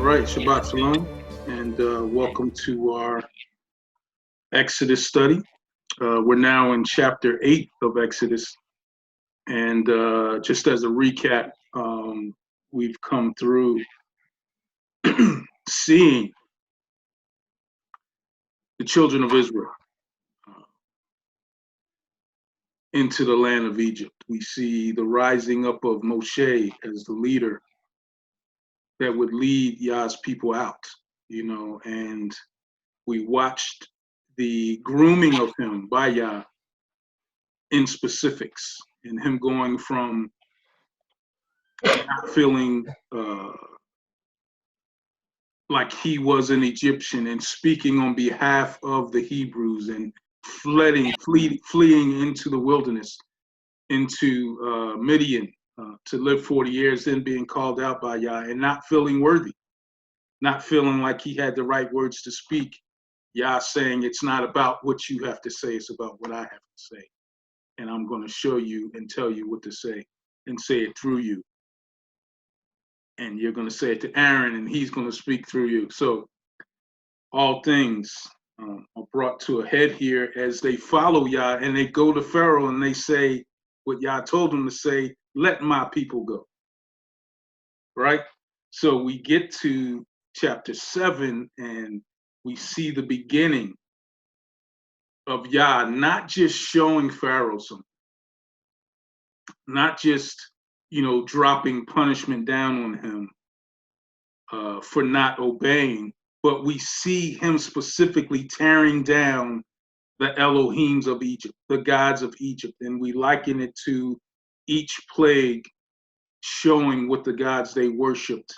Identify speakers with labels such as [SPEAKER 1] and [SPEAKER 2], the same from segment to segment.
[SPEAKER 1] right, Shabbat Shalom, and welcome to our Exodus study. We're now in chapter 8 of Exodus, and just as a recap, we've come through seeing the children of Israel into the land of Egypt. We see the rising up of Moshe as the leader that would lead Yah's people out, and we watched the grooming of him by Yah in specifics, and him going from not feeling like he was an Egyptian and speaking on behalf of the Hebrews and fleeing into the wilderness, into Midian to live 40 years, then being called out by Yah and not feeling worthy, not feeling like he had the right words to speak. Yah saying, it's not about what you have to say, it's about what I have to say. And I'm going to show you and tell you what to say and say it through you. And you're going to say it to Aaron, and he's going to speak through you. So all things are brought to a head here as they follow Yah, and they go to Pharaoh and they say what Yah told them to say, let my people go. Right? So we get to chapter 7, and we see the beginning of Yah not just showing Pharaoh something, not just, dropping punishment down on him for not obeying, but we see him specifically tearing down the Elohims of Egypt, the gods of Egypt, and we liken it to each plague showing what the gods they worshipped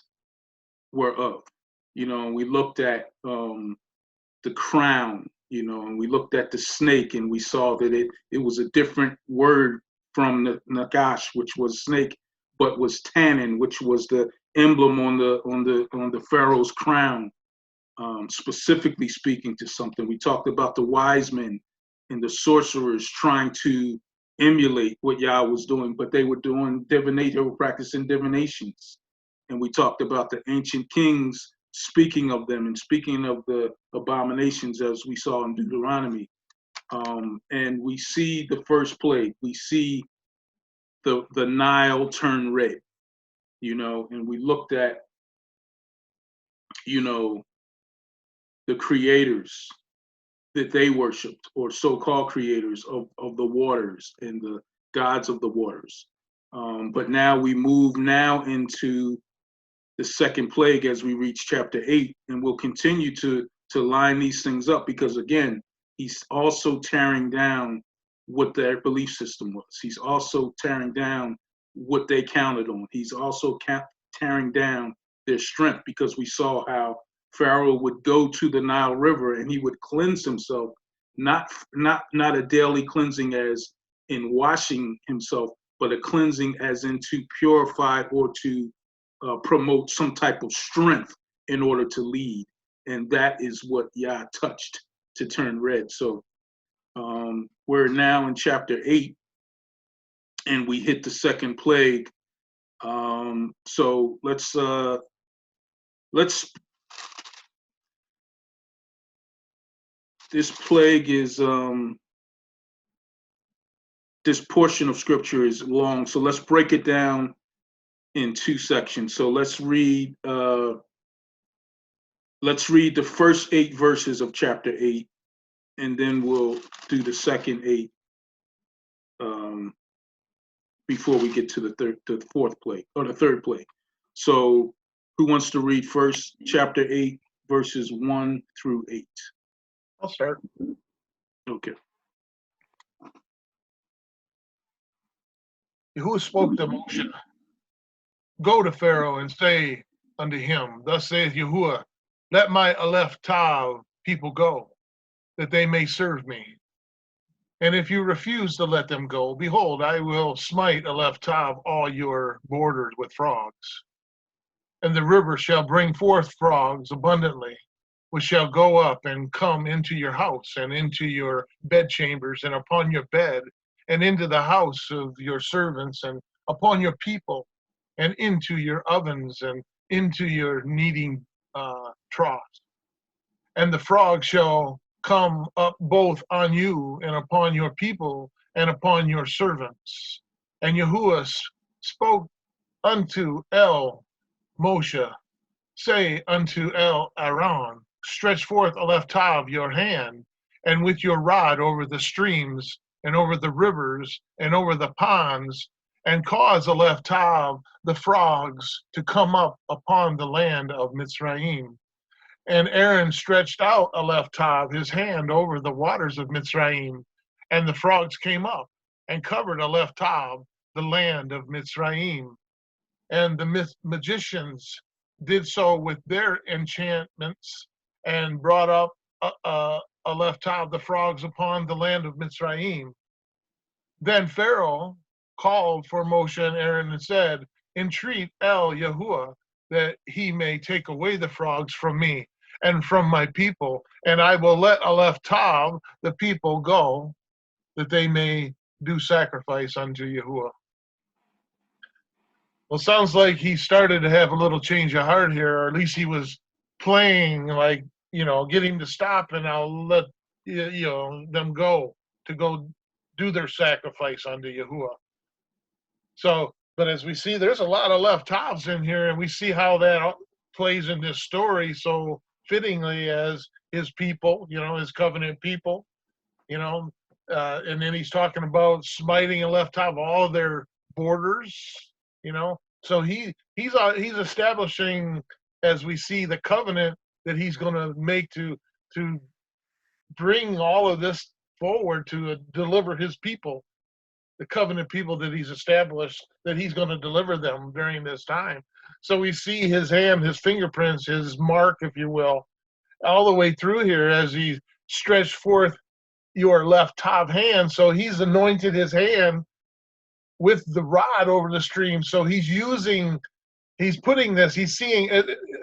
[SPEAKER 1] were of. We looked at the crown, and we looked at the snake, and we saw that it was a different word from the Nagash, which was snake, but was tannin, which was the emblem on the Pharaoh's crown, specifically speaking to something. We talked about the wise men and the sorcerers trying to emulate what Yah was doing, but they were doing divination, they were practicing divinations. And we talked about the ancient kings speaking of them and speaking of the abominations as we saw in Deuteronomy. And we see the first plague. We see the Nile turn red, and we looked at, the creators that they worshipped, or so-called creators of the waters and the gods of the waters. But now we move into the second plague as we reach chapter 8, and we'll continue to line these things up, because again, he's also tearing down what their belief system was. He's also tearing down what they counted on. He's also tearing down their strength, because we saw how Pharaoh would go to the Nile River and he would cleanse himself, not a daily cleansing as in washing himself, but a cleansing as in to purify or to promote some type of strength in order to lead. And that is what Yah touched to turn red. So we're now in chapter 8, and we hit the second plague. So let's this plague is this portion of scripture is long, so let's break it down in two sections. So let's read the first 8 verses of chapter 8, and then we'll do the second 8 before we get to the fourth plague, or the third plague. So who wants to read first chapter 8, verses 1 through 8?
[SPEAKER 2] I'll start.
[SPEAKER 1] Okay.
[SPEAKER 2] Yahuwah spoke to Moshe, go to Pharaoh and say unto him, thus saith Yahuwah, let my Aleph Tav people go, that they may serve me. And if you refuse to let them go, behold, I will smite Aleph Tav all your borders with frogs. And the river shall bring forth frogs abundantly, which shall go up and come into your house and into your bedchambers and upon your bed, and into the house of your servants and upon your people, and into your ovens and into your kneading troughs. And the frogs shall come up both on you and upon your people and upon your servants. And Yahuwah spoke unto Moshe, say unto Aaron, stretch forth a left of your hand, and with your rod over the streams, and over the rivers, and over the ponds, and cause a left of the frogs to come up upon the land of Mitzrayim. And Aaron stretched out a left of his hand over the waters of Mitzrayim, and the frogs came up and covered a left of the land of Mitzrayim. And the magicians did so with their enchantments and brought up a left of the frogs upon the land of Mitzrayim. Then Pharaoh called for Moshe and Aaron and said, entreat Yahuah that he may take away the frogs from me and from my people, and I will let a left of the people go, that they may do sacrifice unto Yahuah. Well, sounds like he started to have a little change of heart here, or at least he was playing like, get him to stop, and I'll let them go do their sacrifice unto Yahuah. So, but as we see, there's a lot of left halves in here, and we see how that plays in this story so fittingly as his people, his covenant people, and then he's talking about smiting and left half of all their borders, so he's establishing, as we see, the covenant that he's going to make to bring all of this forward to deliver his people, the covenant people that he's established, that he's going to deliver them during this time. So we see his hand, his fingerprints, his mark, if you will, all the way through here as he stretched forth your left top hand. So he's anointed his hand with the rod over the stream. So he's putting this, he's seeing,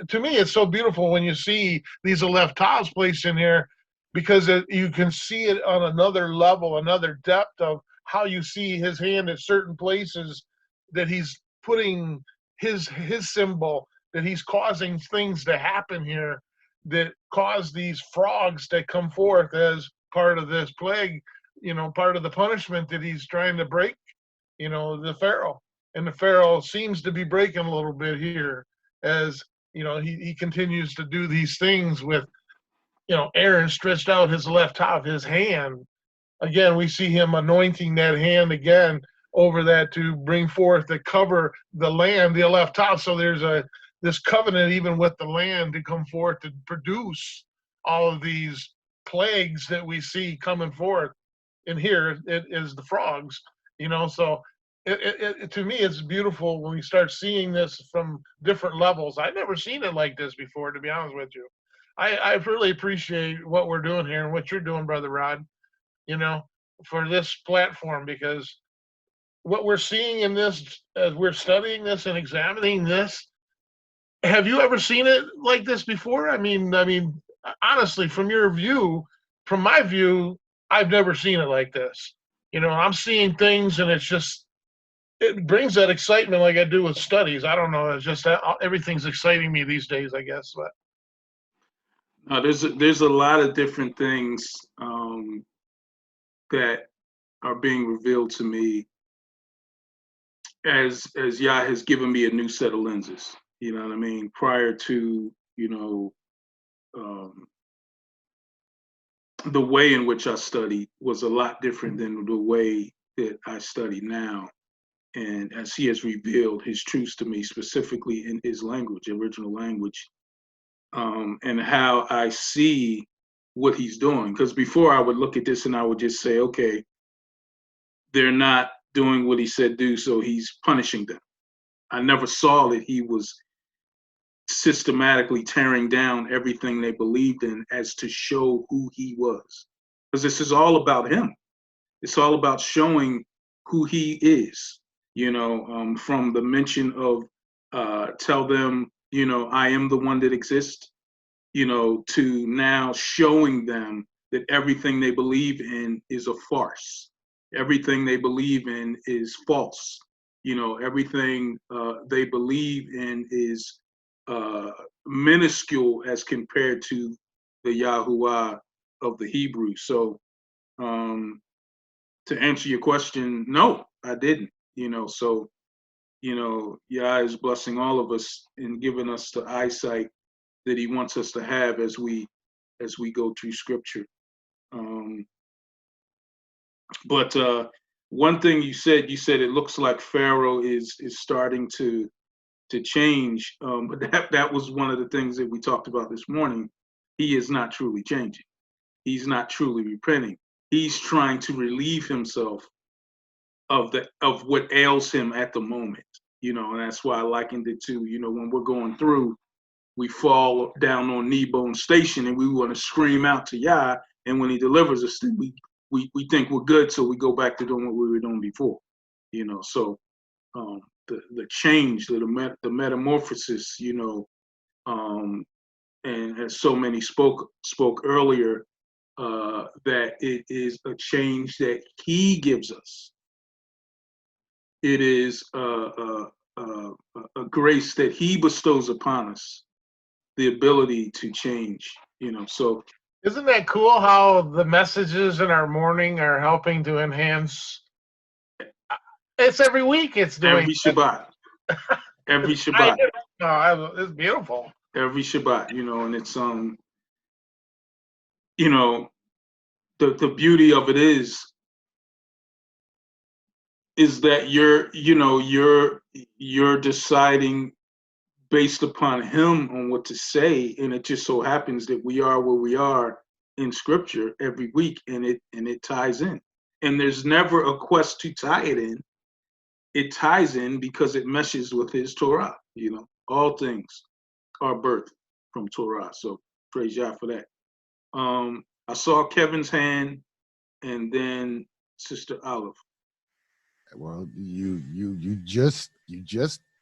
[SPEAKER 2] to me, it's so beautiful when you see these left tops placed in here, because you can see it on another level, another depth of how you see his hand at certain places, that he's putting his symbol, that he's causing things to happen here that cause these frogs to come forth as part of this plague, part of the punishment that he's trying to break, the Pharaoh. And the Pharaoh seems to be breaking a little bit here as, he continues to do these things with, Aaron stretched out his left half, his hand. Again, we see him anointing that hand again over that to bring forth, to cover the land, the left top. So there's this covenant even with the land to come forth to produce all of these plagues that we see coming forth. And here it is the frogs, so to me, it's beautiful when we start seeing this from different levels. I've never seen it like this before, to be honest with you. I really appreciate what we're doing here and what you're doing, Brother Rod, for this platform, because what we're seeing in this, as we're studying this and examining this, have you ever seen it like this before? I mean, honestly, from my view, I've never seen it like this. I'm seeing things, and it brings that excitement like I do with studies. I don't know. It's just that everything's exciting me these days, I guess. But
[SPEAKER 1] there's a lot of different things that are being revealed to me as Yah has given me a new set of lenses. You know what I mean? Prior to, the way in which I studied was a lot different than the way that I study now. And as he has revealed his truths to me, specifically in his language, original language, and how I see what he's doing. Because before I would look at this and I would just say, okay, they're not doing what he said do, so he's punishing them. I never saw that he was systematically tearing down everything they believed in as to show who he was. Because this is all about him. It's all about showing who he is, from the mention of tell them, I am the one that exists, to now showing them that everything they believe in is a farce. Everything they believe in is false. Everything they believe in is minuscule as compared to the Yahuah of the Hebrew. So to answer your question, no, I didn't. So Yah is blessing all of us and giving us the eyesight that He wants us to have as we go through Scripture. But one thing you said it looks like Pharaoh is starting to change. But that was one of the things that we talked about this morning. He is not truly changing. He's not truly repenting. He's trying to relieve himself of what ails him at the moment. And that's why I likened it to, when we're going through, we fall down on knee bone station and we want to scream out to Yah, and when He delivers us, we think we're good, so we go back to doing what we were doing before. So the change, the metamorphosis, and as so many spoke earlier, that it is a change that He gives us. It is a grace that He bestows upon us, the ability to change. So
[SPEAKER 2] isn't that cool how the messages in our morning are helping to enhance? It's every week. It's doing
[SPEAKER 1] every Shabbat. Every Shabbat.
[SPEAKER 2] It's beautiful.
[SPEAKER 1] Every Shabbat, and it's the beauty of it is that you're deciding based upon Him on what to say, and it just so happens that we are where we are in Scripture every week, and it ties in. And there's never a quest to tie it in. It ties in because it meshes with His Torah. All things are birthed from Torah. So praise Yah for that. I saw Kevin's hand, and then Sister Olive.
[SPEAKER 3] Well, you just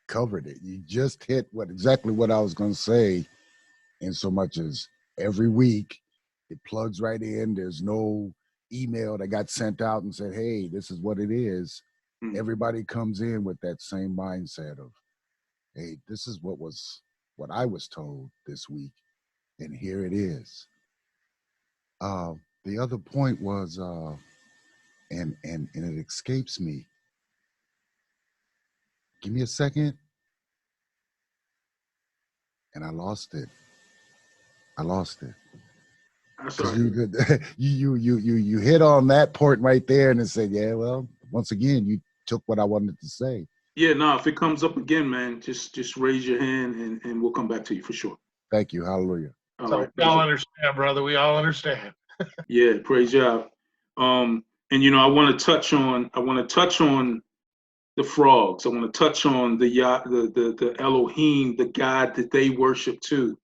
[SPEAKER 3] covered it. You just hit exactly what I was going to say. In so much as every week it plugs right in. There's no email that got sent out and said, "Hey, this is what it is." Mm-hmm. Everybody comes in with that same mindset of, "Hey, this is what I was told this week, and here it is." The other point was, and it escapes me. Give me a second. And I lost it. You hit on that point right there and it said, yeah, well, once again, you took what I wanted to say.
[SPEAKER 1] Yeah, no, if it comes up again, man, just raise your hand and we'll come back to you for sure.
[SPEAKER 3] Thank you. Hallelujah.
[SPEAKER 2] So we all understand, brother. We all understand.
[SPEAKER 1] Yeah, praise God. And I want to touch on the frogs. I want to touch on the Elohim, the God that they worship too.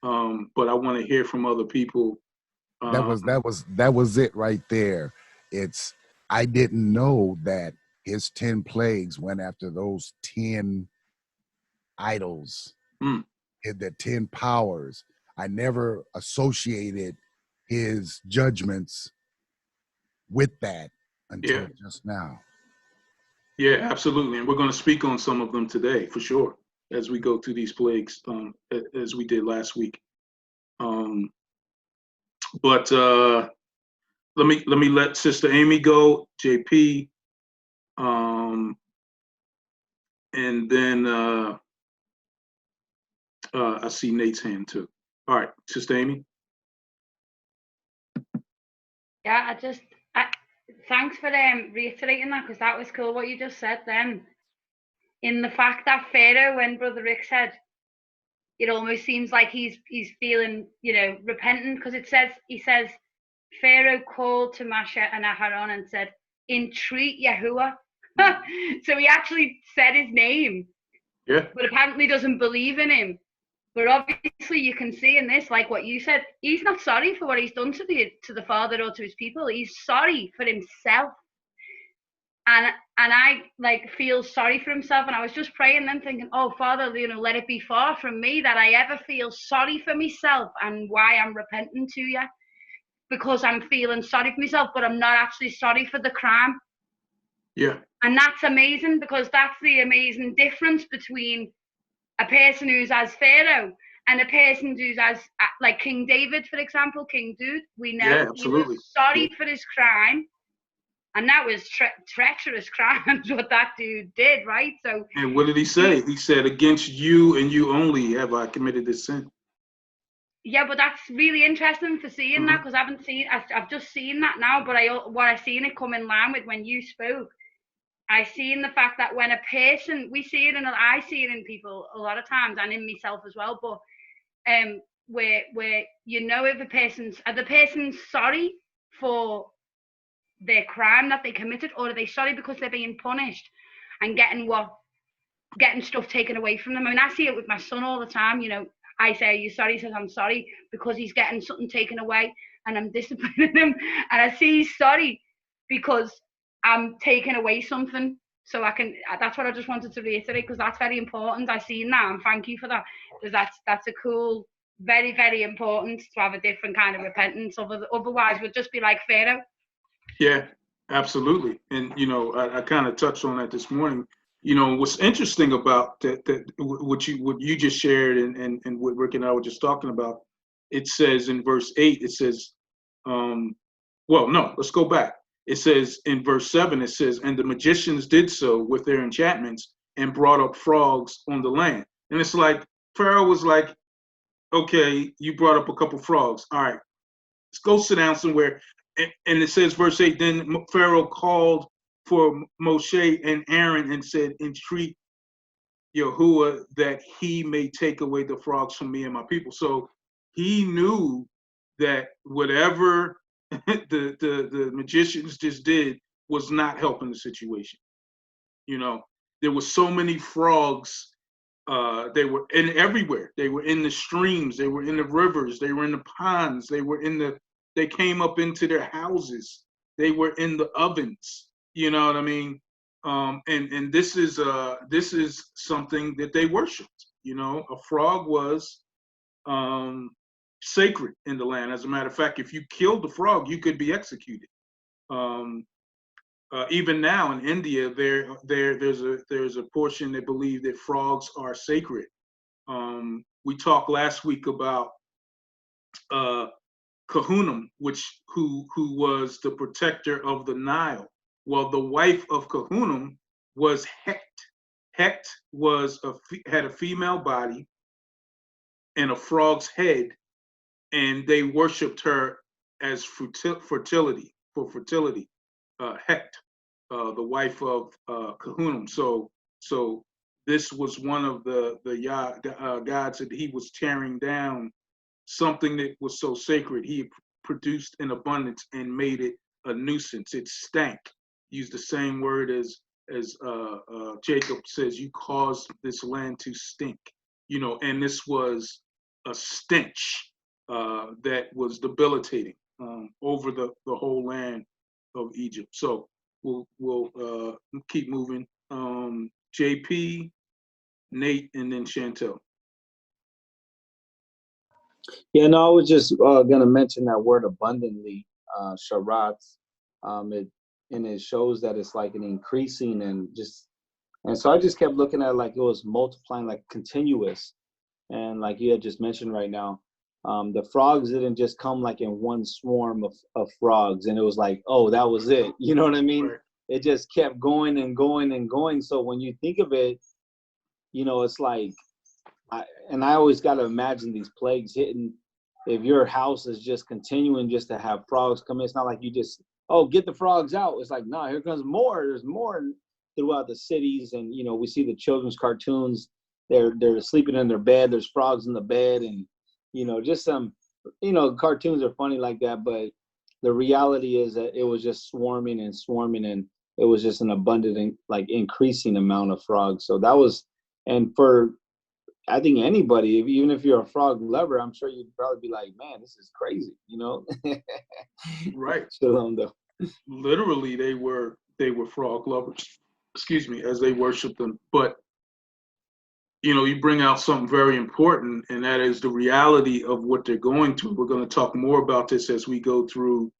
[SPEAKER 1] But I want to hear from other people.
[SPEAKER 3] That was it right there. I didn't know that His 10 plagues went after those 10 idols, the 10 powers. I never associated His judgments with that until just now.
[SPEAKER 1] Yeah, absolutely. And we're going to speak on some of them today for sure as we go through these plagues, as we did last week. But let me let Sister Amy go, JP, and then I see Nate's hand too. All right, Sister Amy.
[SPEAKER 4] Yeah, thanks for reiterating that, because that was cool what you just said then. In the fact that Pharaoh, when Brother Rick said, it almost seems like he's feeling, repentant, because he says, Pharaoh called to Moshe and Aharon and said, entreat Yahuah. So he actually said his name, but apparently doesn't believe in him. But obviously you can see in this, like what you said, he's not sorry for what he's done to the Father or to his people. He's sorry for himself. And I feel sorry for himself. And I was just praying then thinking, oh, Father, let it be far from me that I ever feel sorry for myself and why I'm repenting to you. Because I'm feeling sorry for myself, but I'm not actually sorry for the crime.
[SPEAKER 1] Yeah.
[SPEAKER 4] And that's amazing, because that's the amazing difference between a person who's as Pharaoh and a person who's as, like King David, for example, King Dude, we know
[SPEAKER 1] Yeah,
[SPEAKER 4] he was
[SPEAKER 1] absolutely.
[SPEAKER 4] sorry for his crime. And that was treacherous crimes, what that dude did, right? So.
[SPEAKER 1] And what did he say? He said, "Against you and you only have I committed this sin."
[SPEAKER 4] Yeah, but that's really interesting for seeing that, because I haven't seen. I've just seen that now, but what I seen it come in line with when you spoke. I seen the fact that when a person, we see it, and I see it in people a lot of times, and in myself as well. But where you know if the person's sorry for their crime that they committed, or are they sorry because they're being punished and getting stuff taken away from them? I mean, I see it with my son all the time. You know, I say, "Are you sorry?" He says, "I'm sorry," because he's getting something taken away, and I'm disciplining him. And I see he's sorry because I'm taking away something. So I can. That's what I just wanted to reiterate, because that's very important. I seen that, and thank you for that, because that's a cool, very, very important to have a different kind of repentance. Otherwise, we'd just be like Pharaoh.
[SPEAKER 1] Yeah, absolutely. And I kind of touched on that this morning. What's interesting about that what you just shared and what Rick and I were just talking about, it says in verse 8, it says, well, no, let's go back. It says in verse 7, it says, "And the magicians did so with their enchantments and brought up frogs on the land." And it's like Pharaoh was like, "Okay, you brought up a couple frogs. All right, let's go sit down somewhere." And it says, verse 8, "Then Pharaoh called for Moshe and Aaron and said, 'Entreat Yahuah that he may take away the frogs from me and my people.'" So he knew that whatever the magicians just did was not helping the situation. There were so many frogs. They were everywhere. They were in the streams. They were in the rivers. They were in the ponds. They came up into their houses. They were in the ovens. You know what I mean? And this is something that they worshipped. A frog was sacred in the land. As a matter of fact, if you killed the frog, you could be executed. Even now in India, there's a portion that believe that frogs are sacred. We talked last week about Kahunum, who was the protector of the Nile. Well, the wife of Kahunum was Hecht. Hecht had a female body and a frog's head, and they worshipped her as fertility. Hecht, the wife of Kahunum. So this was one of the gods that he was tearing down. Something that was so sacred, he produced in abundance and made it a nuisance. It stank. Used the same word as Jacob says, "You caused this land to stink." And this was a stench that was debilitating over the whole land of Egypt. So we'll keep moving. JP, Nate, and then Chantel.
[SPEAKER 5] Yeah, no, I was just gonna mention that word abundantly, sharat. It shows that it's like an increasing and so I just kept looking at it like it was multiplying, like continuous. And like you had just mentioned right now, the frogs didn't just come like in one swarm of frogs, and it was like, oh, that was it. You know what I mean? Right. It just kept going and going and going. So when you think of it, it's like, I always got to imagine these plagues hitting. If your house is just continuing just to have frogs come in, it's not like you just, oh, get the frogs out. It's like, no, here comes more. There's more throughout the cities. And, we see the children's cartoons. They're sleeping in their bed. There's frogs in the bed. And, just some, cartoons are funny like that. But the reality is that it was just swarming and swarming. And it was just an abundant, like increasing amount of frogs. So that was, and for, I think anybody, even if you're a frog lover, I'm sure you'd probably be like, man, this is crazy,
[SPEAKER 1] Right.
[SPEAKER 5] Shalom, though.
[SPEAKER 1] Literally, they were frog lovers, excuse me, as they worshiped them. But, you bring out something very important, and that is the reality of what they're going through. We're going to talk more about this as we go through,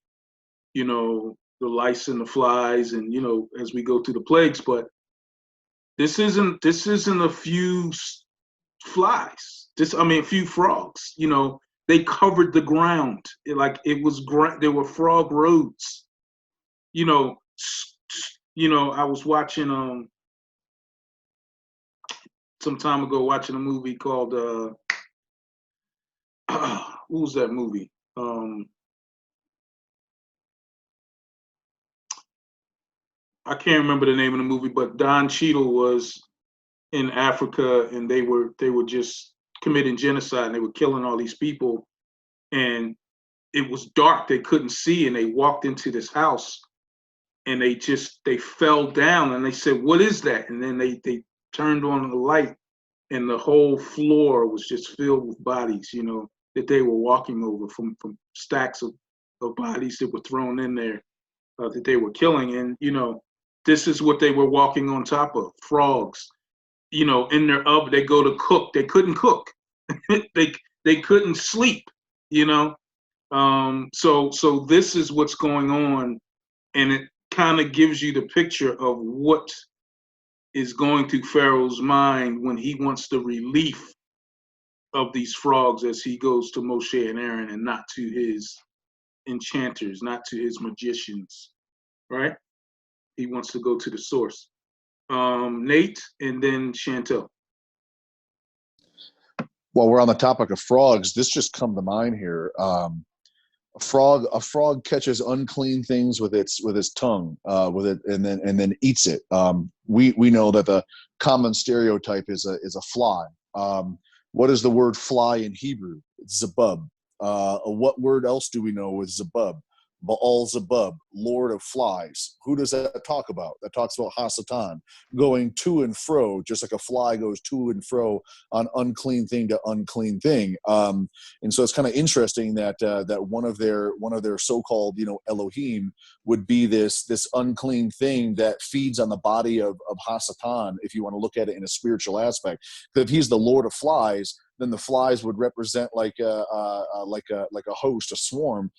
[SPEAKER 1] the lice and the flies and, as we go through the plagues. But this isn't a few flies. A few frogs. They covered the ground. There were frog roads. I was watching some time ago watching a movie called what was that movie? I can't remember the name of the movie, but Don Cheadle was in Africa, and they were just committing genocide, and they were killing all these people, and it was dark, they couldn't see, and they walked into this house, and they fell down, and they said, "What is that?" And then they turned on the light, and the whole floor was just filled with bodies, that they were walking over from stacks of bodies that were thrown in there, that they were killing. And this is what they were walking on top of: frogs. In their oven, they go to cook. They couldn't cook. they couldn't sleep. So this is what's going on, and it kind of gives you the picture of what is going through Pharaoh's mind when he wants the relief of these frogs, as he goes to Moshe and Aaron, and not to his enchanters, not to his magicians, right? He wants to go to the source. Nate, and then Chantel.
[SPEAKER 6] While we're on the topic of frogs, this just come to mind here. A frog catches unclean things with its tongue, and then eats it. We know that the common stereotype is a fly. What is the word fly in Hebrew? It's zabub. What word else do we know with zabub? Baal Zebub, Lord of Flies. Who does that talk about? That talks about Hasatan, going to and fro, just like a fly goes to and fro on unclean thing to unclean thing. And so it's kind of interesting that that one of their so-called Elohim would be this unclean thing that feeds on the body of Hasatan, if you want to look at it in a spiritual aspect. Because if he's the Lord of Flies, then the flies would represent like a host, a swarm.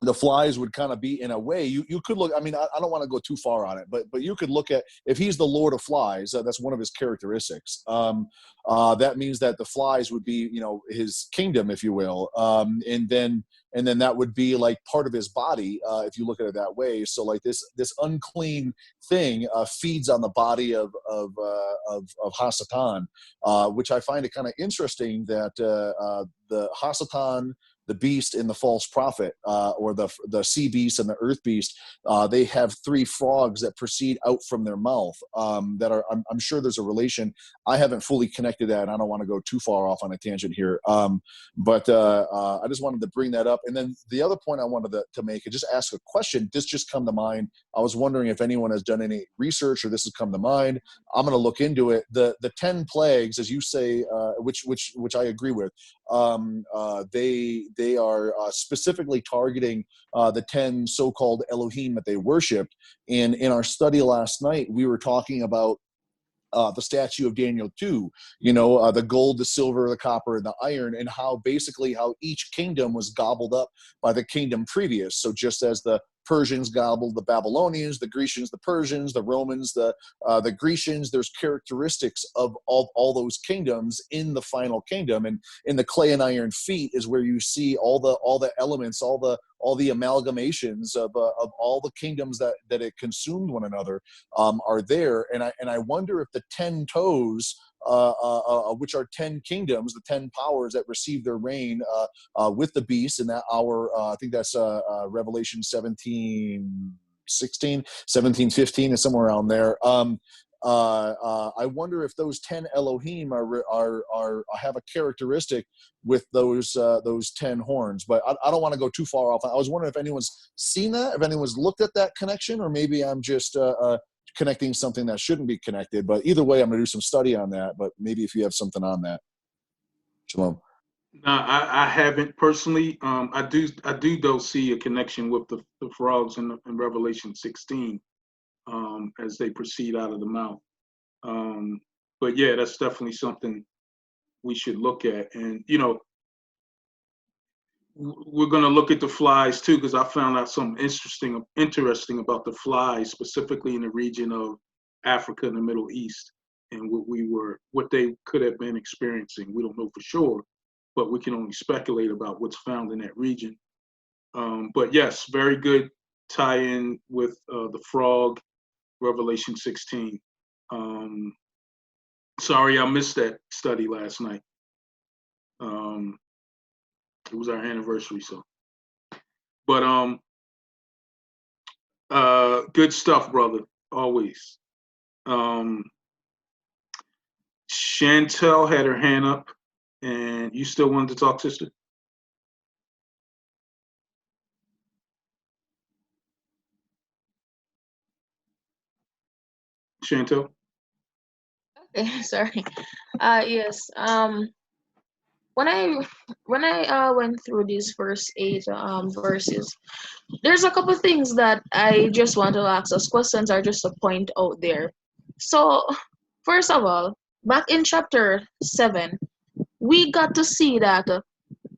[SPEAKER 6] The flies would kind of be, in a way, you could look, I don't want to go too far on it, but you could look at, if he's the Lord of Flies, that's one of his characteristics. That means that the flies would be, his kingdom, if you will. And then that would be like part of his body, if you look at it that way. So like this unclean thing feeds on the body of Hasatan, which I find it kind of interesting that the Hasatan, the beast and the false prophet, or the sea beast and the earth beast, they have three frogs that proceed out from their mouth, that are, I'm sure there's a relation. I haven't fully connected that, and I don't want to go too far off on a tangent here. But I just wanted to bring that up. And then the other point I wanted to make, and just ask a question, this just come to mind. I was wondering if anyone has done any research or this has come to mind. I'm going to look into it. The 10 plagues, as you say, which I agree with, they are specifically targeting the 10 so-called Elohim that they worshipped. And in our study last night, we were talking about the statue of Daniel 2, the gold, the silver, the copper, and the iron, and how each kingdom was gobbled up by the kingdom previous. So just as the Persians gobbled the Babylonians, the Grecians, the Persians, the Romans, the Grecians, there's characteristics of all those kingdoms in the final kingdom. And in the clay and iron feet is where you see all the elements, all the amalgamations of all the kingdoms that it consumed one another, are there. And I wonder if the 10 toes, which are 10 kingdoms, the 10 powers that receive their reign with the beast in that hour, I think that's Revelation 17:15 is somewhere around there. I wonder if those 10 Elohim have a characteristic with those 10 horns. But I don't want to go too far off. I was wondering if anyone's seen that, if anyone's looked at that connection, or maybe I'm just connecting something that shouldn't be connected. But either way, I'm going to do some study on that. But maybe if you have something on that. Shalom.
[SPEAKER 1] No, I haven't personally. I do though see a connection with the frogs in Revelation 16, as they proceed out of the mouth. But yeah, that's definitely something we should look at. And we're going to look at the flies too, because I found out something interesting about the flies, specifically in the region of Africa and the Middle East. and what they could have been experiencing. We don't know for sure, but we can only speculate about what's found in that region. But yes, very good tie-in with the frog, Revelation 16. Sorry, I missed that study last night. It was our anniversary, so. But good stuff, brother, always. Chantel had her hand up, and you still wanted to talk, sister? Chantel?
[SPEAKER 7] Okay, sorry. Yes. When I went through these first 8 verses, there's a couple things that I just want to ask as questions or just to point out there. So, first of all, back in chapter 7, we got to see that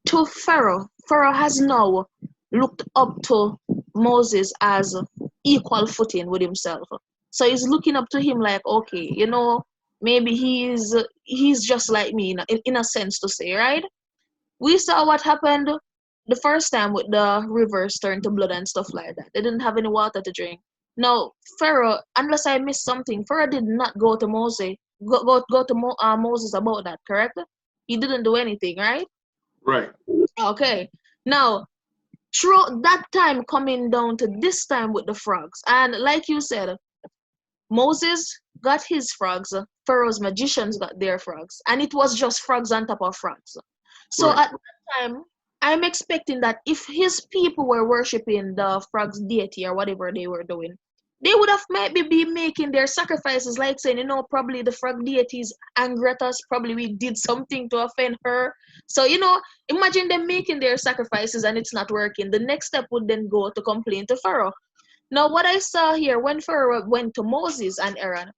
[SPEAKER 7] to Pharaoh has now looked up to Moses as equal footing with himself. So he's looking up to him like, okay, maybe he's just like me in a sense to say, right? We saw what happened the first time with the rivers turned to blood and stuff like that. They didn't have any water to drink. Now, Pharaoh, unless I missed something, Pharaoh did not go to Moses, Moses about that, correct? He didn't do anything, right?
[SPEAKER 1] Right.
[SPEAKER 7] Okay. Now, through that time coming down to this time with the frogs, and like you said, Moses got his frogs, Pharaoh's magicians got their frogs, and it was just frogs on top of frogs. So
[SPEAKER 1] Right.
[SPEAKER 7] at that time, I'm expecting that if his people were worshiping the frogs deity or whatever they were doing, they would have maybe be making their sacrifices, like saying, probably the frog deity is angry at us, probably we did something to offend her. So, imagine them making their sacrifices and it's not working. The next step would then go to complain to Pharaoh. Now, what I saw here when Pharaoh went to Moses and Aaron,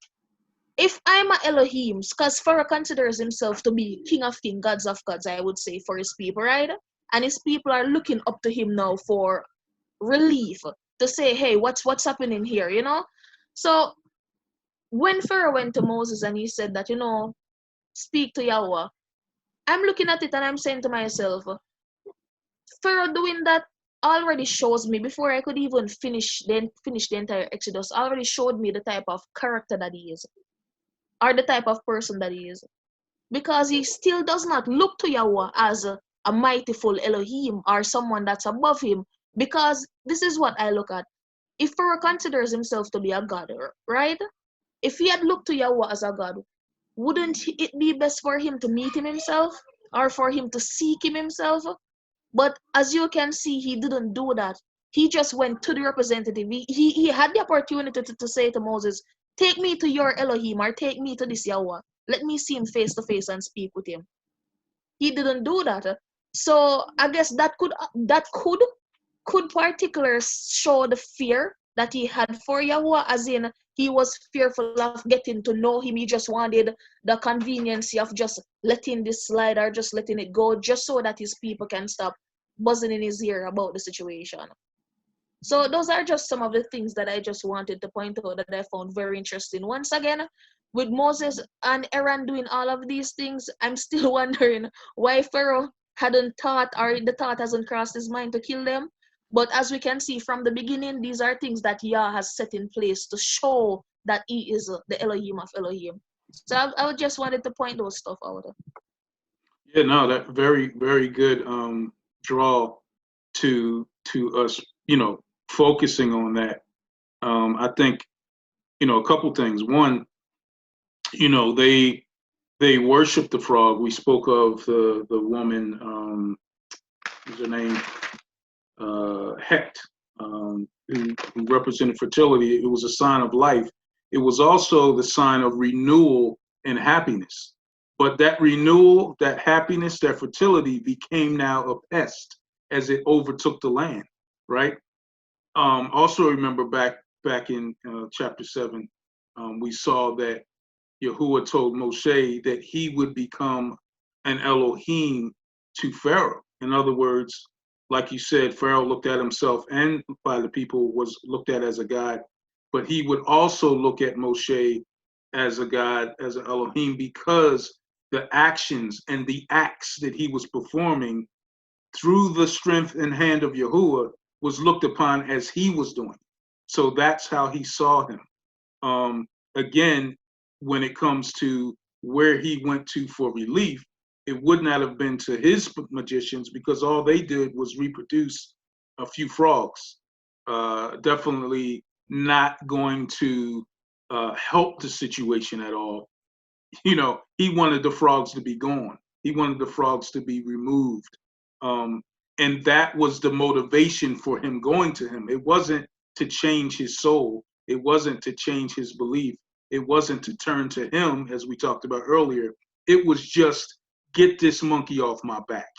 [SPEAKER 7] if I'm a Elohim, because Pharaoh considers himself to be king of kings, gods of gods, I would say, for his people, right? And his people are looking up to him now for relief, to say, hey, what's happening here, So when Pharaoh went to Moses and he said that, speak to Yahuah, I'm looking at it and I'm saying to myself, Pharaoh doing that already shows me, before I could even finish the entire Exodus, already showed me the type of character that he is, or the type of person that he is. Because he still does not look to Yahuah as a mightyful Elohim or someone that's above him. Because this is what I look at. If Pharaoh considers himself to be a god, right? If he had looked to Yahuah as a god, wouldn't it be best for him to meet him himself or for him to seek him himself? But as you can see, he didn't do that. He just went to the representative. He had the opportunity to say to Moses, take me to your Elohim or take me to this Yahuah. Let me see him face to face and speak with him. He didn't do that. So I guess that could particularly show the fear that he had for Yahuah, as in he was fearful of getting to know him. He just wanted the convenience of just letting this slide or just letting it go, just so that his people can stop buzzing in his ear about the situation. So those are just some of the things that I just wanted to point out that I found very interesting. Once again, with Moses and Aaron doing all of these things, I'm still wondering why Pharaoh hadn't thought, or the thought hasn't crossed his mind to kill them. But as we can see from the beginning, these are things that Yah has set in place to show that he is the Elohim of Elohim. So I just wanted to point those stuff out.
[SPEAKER 1] Yeah, no, that very, very good draw to us, focusing on that. I think, a couple things. One, they worship the frog. We spoke of the woman, what's her name? Hecht, who represented fertility. It was a sign of life. It was also the sign of renewal and happiness. But that renewal, that happiness, that fertility became now a pest as it overtook the land, right? Also remember back in chapter 7, we saw that Yahuah told Moshe that he would become an Elohim to Pharaoh. In other words, like you said, Pharaoh looked at himself and by the people was looked at as a god, but he would also look at Moshe as a God, as an Elohim, because the actions and the acts that he was performing through the strength and hand of Yahuwah was looked upon as he was doing. So that's how he saw him. Again, when it comes to where he went to for relief, it would not have been to his magicians, because all they did was reproduce a few frogs. Definitely not going to help the situation at all. You know, he wanted the frogs to be gone. He wanted the frogs to be removed. And that was the motivation for him going to him. It wasn't to change his soul. It wasn't to change his belief. It wasn't to turn to him, as we talked about earlier. It was just, get this monkey off my back,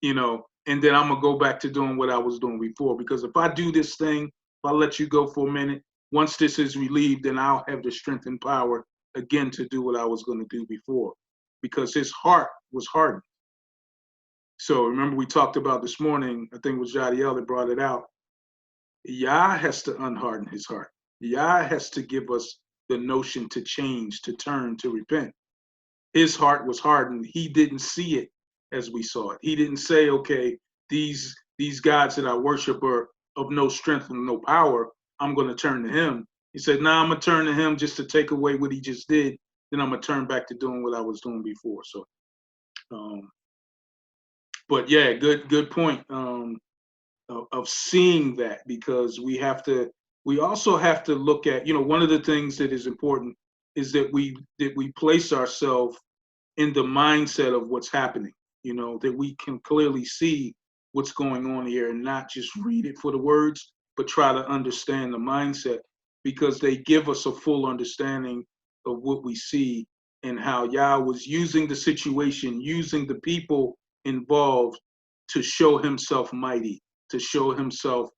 [SPEAKER 1] you know, and then I'm going to go back to doing what I was doing before. Because if I do this thing, if I let you go for a minute, once this is relieved, then I'll have the strength and power again to do what I was going to do before, because his heart was hardened. So remember, we talked about this morning, I think it was Jadiel that brought it out. Yah has to unharden his heart. Yah has to give us the notion to change, to turn, to repent. His heart was hardened. He didn't see it as we saw it. He didn't say, okay, these gods that I worship are of no strength and no power. I'm going to turn to him. He said, nah, I'm going to turn to him just to take away what he just did. Then I'm going to turn back to doing what I was doing before. So, but yeah, good point of seeing that, because we also have to look at, you know, one of the things that is important is that we place ourselves in the mindset of what's happening, you know, that we can clearly see what's going on here and not just read it for the words, but try to understand the mindset, because they give us a full understanding of what we see and how Yah was using the situation, using the people involved to show himself mighty, to show himself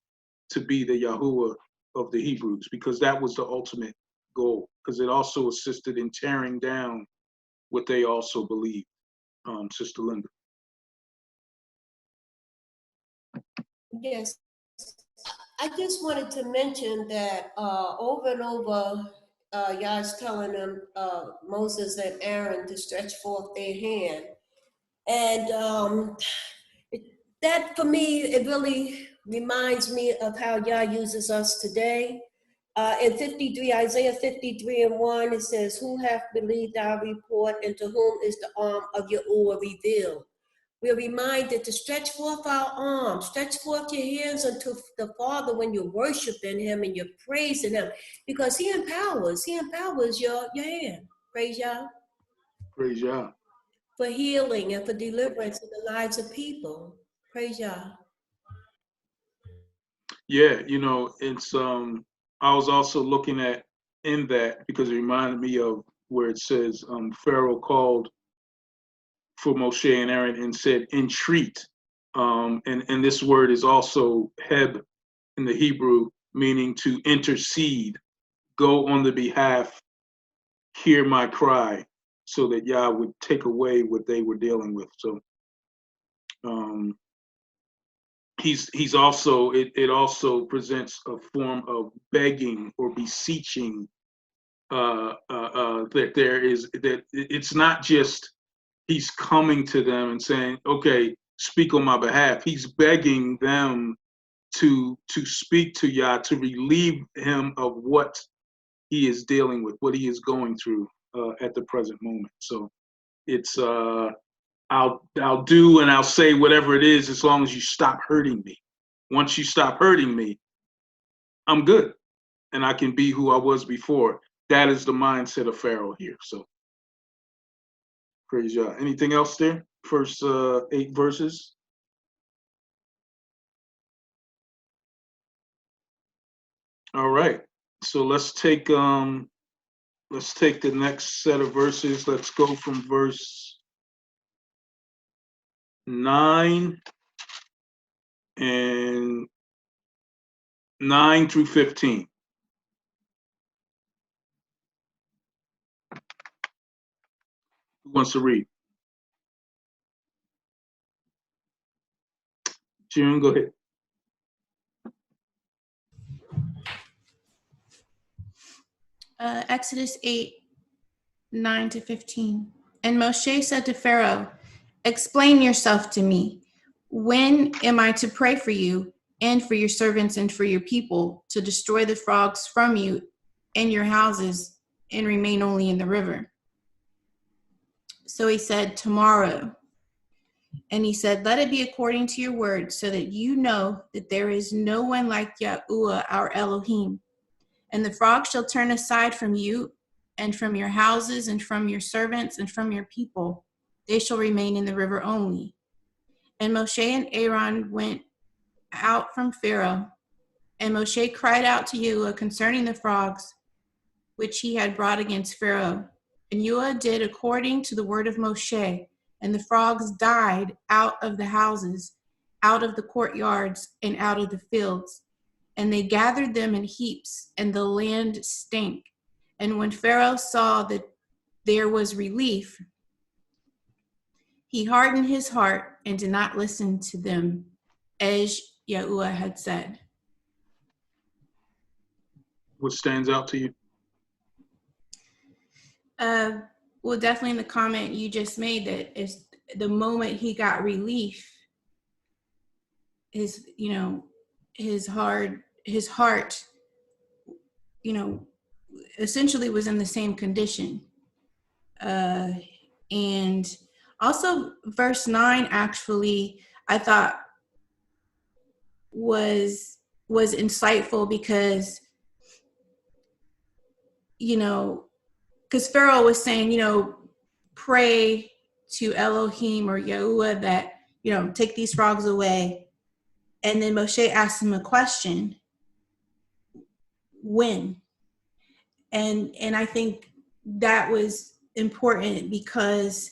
[SPEAKER 1] to be the Yahuwah of the Hebrews, because that was the ultimate goal, because it also assisted in tearing down what they also believed. Sister Linda.
[SPEAKER 8] Yes, I just wanted to mention that over and over, Yah's telling them, Moses and Aaron, to stretch forth their hand. And that, for me, it really reminds me of how Yah uses us today. In 53, Isaiah 53:1, it says, who hath believed our report, and to whom is the arm of Yahuwah revealed? We're reminded to stretch forth our arms, stretch forth your hands unto the Father when you're worshiping him and you're praising him, because he empowers your hand. Praise Yah.
[SPEAKER 1] Praise Yah.
[SPEAKER 8] For healing and for deliverance in the lives of people. Praise Yah.
[SPEAKER 1] Yeah, you know, it's I was also looking at in that, because it reminded me of where it says Pharaoh called for Moshe and Aaron and said, entreat. And this word is also heb in the Hebrew, meaning to intercede, go on the behalf, hear my cry, so that Yah would take away what they were dealing with. So he's also, it also presents a form of begging or beseeching, that there is, that it's not just he's coming to them and saying, okay, speak on my behalf. He's begging them to speak to Yah, to relieve him of what he is dealing with, what he is going through at the present moment. So it's I'll do and I'll say whatever it is, as long as you stop hurting me. Once you stop hurting me, I'm good, and I can be who I was before. That is the mindset of Pharaoh here. So praise Yah. Anything else there? First 8 verses. All right. So let's take the next set of verses. Let's go from verse 9 and 9 through 15. Who wants to read? June, go ahead.
[SPEAKER 9] Exodus 8, 9 to 15. And Moshe said to Pharaoh, explain yourself to me. When am I to pray for you and for your servants and for your people to destroy the frogs from you and your houses and remain only in the river? So he said, tomorrow. And he said, let it be according to your word, so that you know that there is no one like Yahuah, our Elohim. And the frogs shall turn aside from you and from your houses and from your servants and from your people. They shall remain in the river only. And Moshe and Aaron went out from Pharaoh. And Moshe cried out to Yahuah concerning the frogs, which he had brought against Pharaoh. And Yahuah did according to the word of Moshe. And the frogs died out of the houses, out of the courtyards, and out of the fields. And they gathered them in heaps, and the land stank. And when Pharaoh saw that there was relief, he hardened his heart and did not listen to them, as Yahuah had said.
[SPEAKER 1] What stands out to you?
[SPEAKER 9] Well, definitely in the comment you just made, that is the moment he got relief, his heart, essentially was in the same condition. And also verse 9, actually, I thought was insightful because, because Pharaoh was saying, pray to Elohim or Yahuah that, take these frogs away. And then Moshe asked him a question, when? And I think that was important because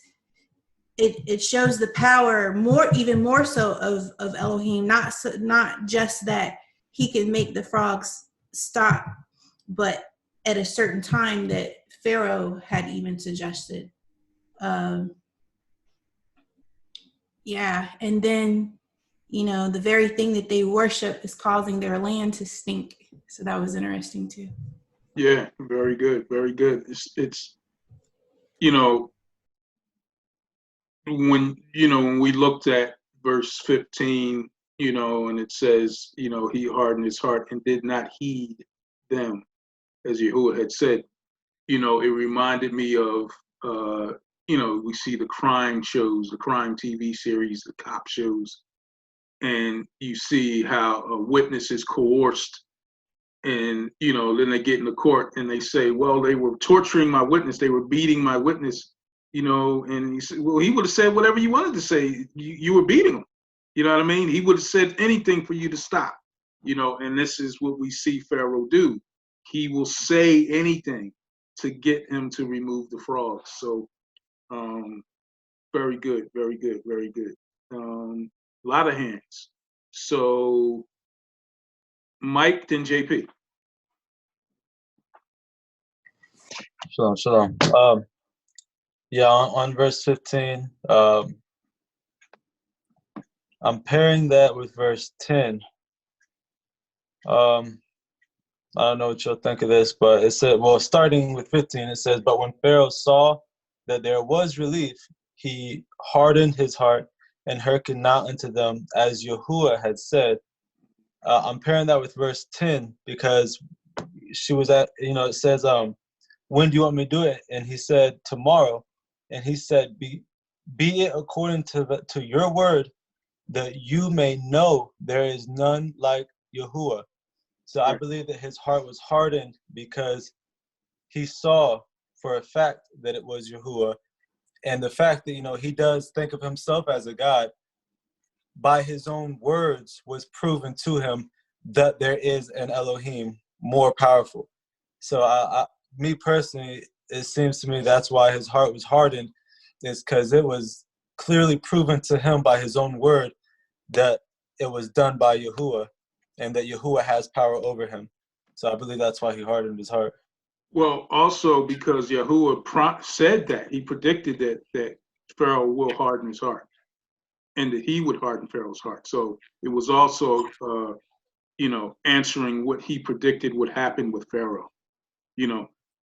[SPEAKER 9] it shows the power even more so of Elohim, not just that he can make the frogs stop, but at a certain time that Pharaoh had even suggested. And then, the very thing that they worship is causing their land to stink. So that was interesting too.
[SPEAKER 1] Yeah, very good, very good. It's when we looked at verse 15, and it says, he hardened his heart and did not heed them, as Yahuwah had said. It reminded me of we see the crime shows, the crime TV series, the cop shows, and you see how a witness is coerced, and then they get into court and they say, well, they were torturing my witness, they were beating my witness, and he said, well, he would have said whatever you wanted to say. You were beating him. You know what I mean? He would have said anything for you to stop. And this is what we see Pharaoh do. He will say anything to get him to remove the frogs. So very good, very good, very good. A lot of hands. So Mike, then JP.
[SPEAKER 10] Shalom, shalom. On verse 15, I'm pairing that with verse 10. I don't know what you'll think of this, but it said, well, starting with 15, it says, but when Pharaoh saw that there was relief, he hardened his heart and hearkened not unto them, as Yahuwah had said. I'm pairing that with verse 10 because she was at, it says, when do you want me to do it? And he said, tomorrow. And he said, be it according to your word, that you may know there is none like Yahuwah. So I believe that his heart was hardened because he saw for a fact that it was Yahuwah. And the fact that, he does think of himself as a God, by his own words was proven to him that there is an Elohim more powerful. So me personally, it seems to me that's why his heart was hardened, is because it was clearly proven to him by his own word that it was done by Yahuwah and that Yahuwah has power over him. So I believe that's why he hardened his heart.
[SPEAKER 1] Well, also because Yahuwah said that, he predicted that Pharaoh will harden his heart and that he would harden Pharaoh's heart. So it was also, answering what he predicted would happen with Pharaoh.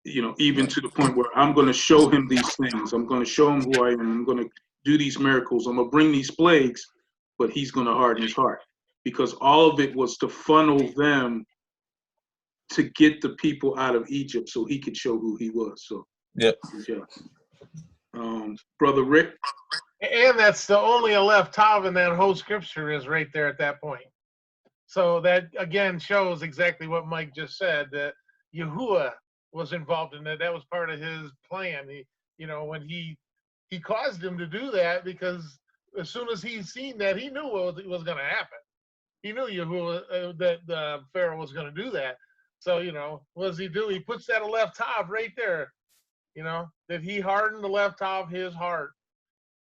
[SPEAKER 1] even to the point where I'm going to show him these things. I'm going to show him who I am. I'm going to do these miracles. I'm going to bring these plagues, but he's going to harden his heart, because all of it was to funnel them to get the people out of Egypt so he could show who he was. So,
[SPEAKER 10] yeah.
[SPEAKER 1] Brother Rick.
[SPEAKER 2] And that's the only Aleph Tav in that whole scripture is right there at that point. So that again shows exactly what Mike just said, that Yahuah was involved in that. That was part of his plan. When he caused him to do that, because as soon as he seen that, he knew what was going to happen. He knew Yahuah that Pharaoh was going to do that. So what does he do? He puts that Aleph Tav right there. That he hardened the left of his heart.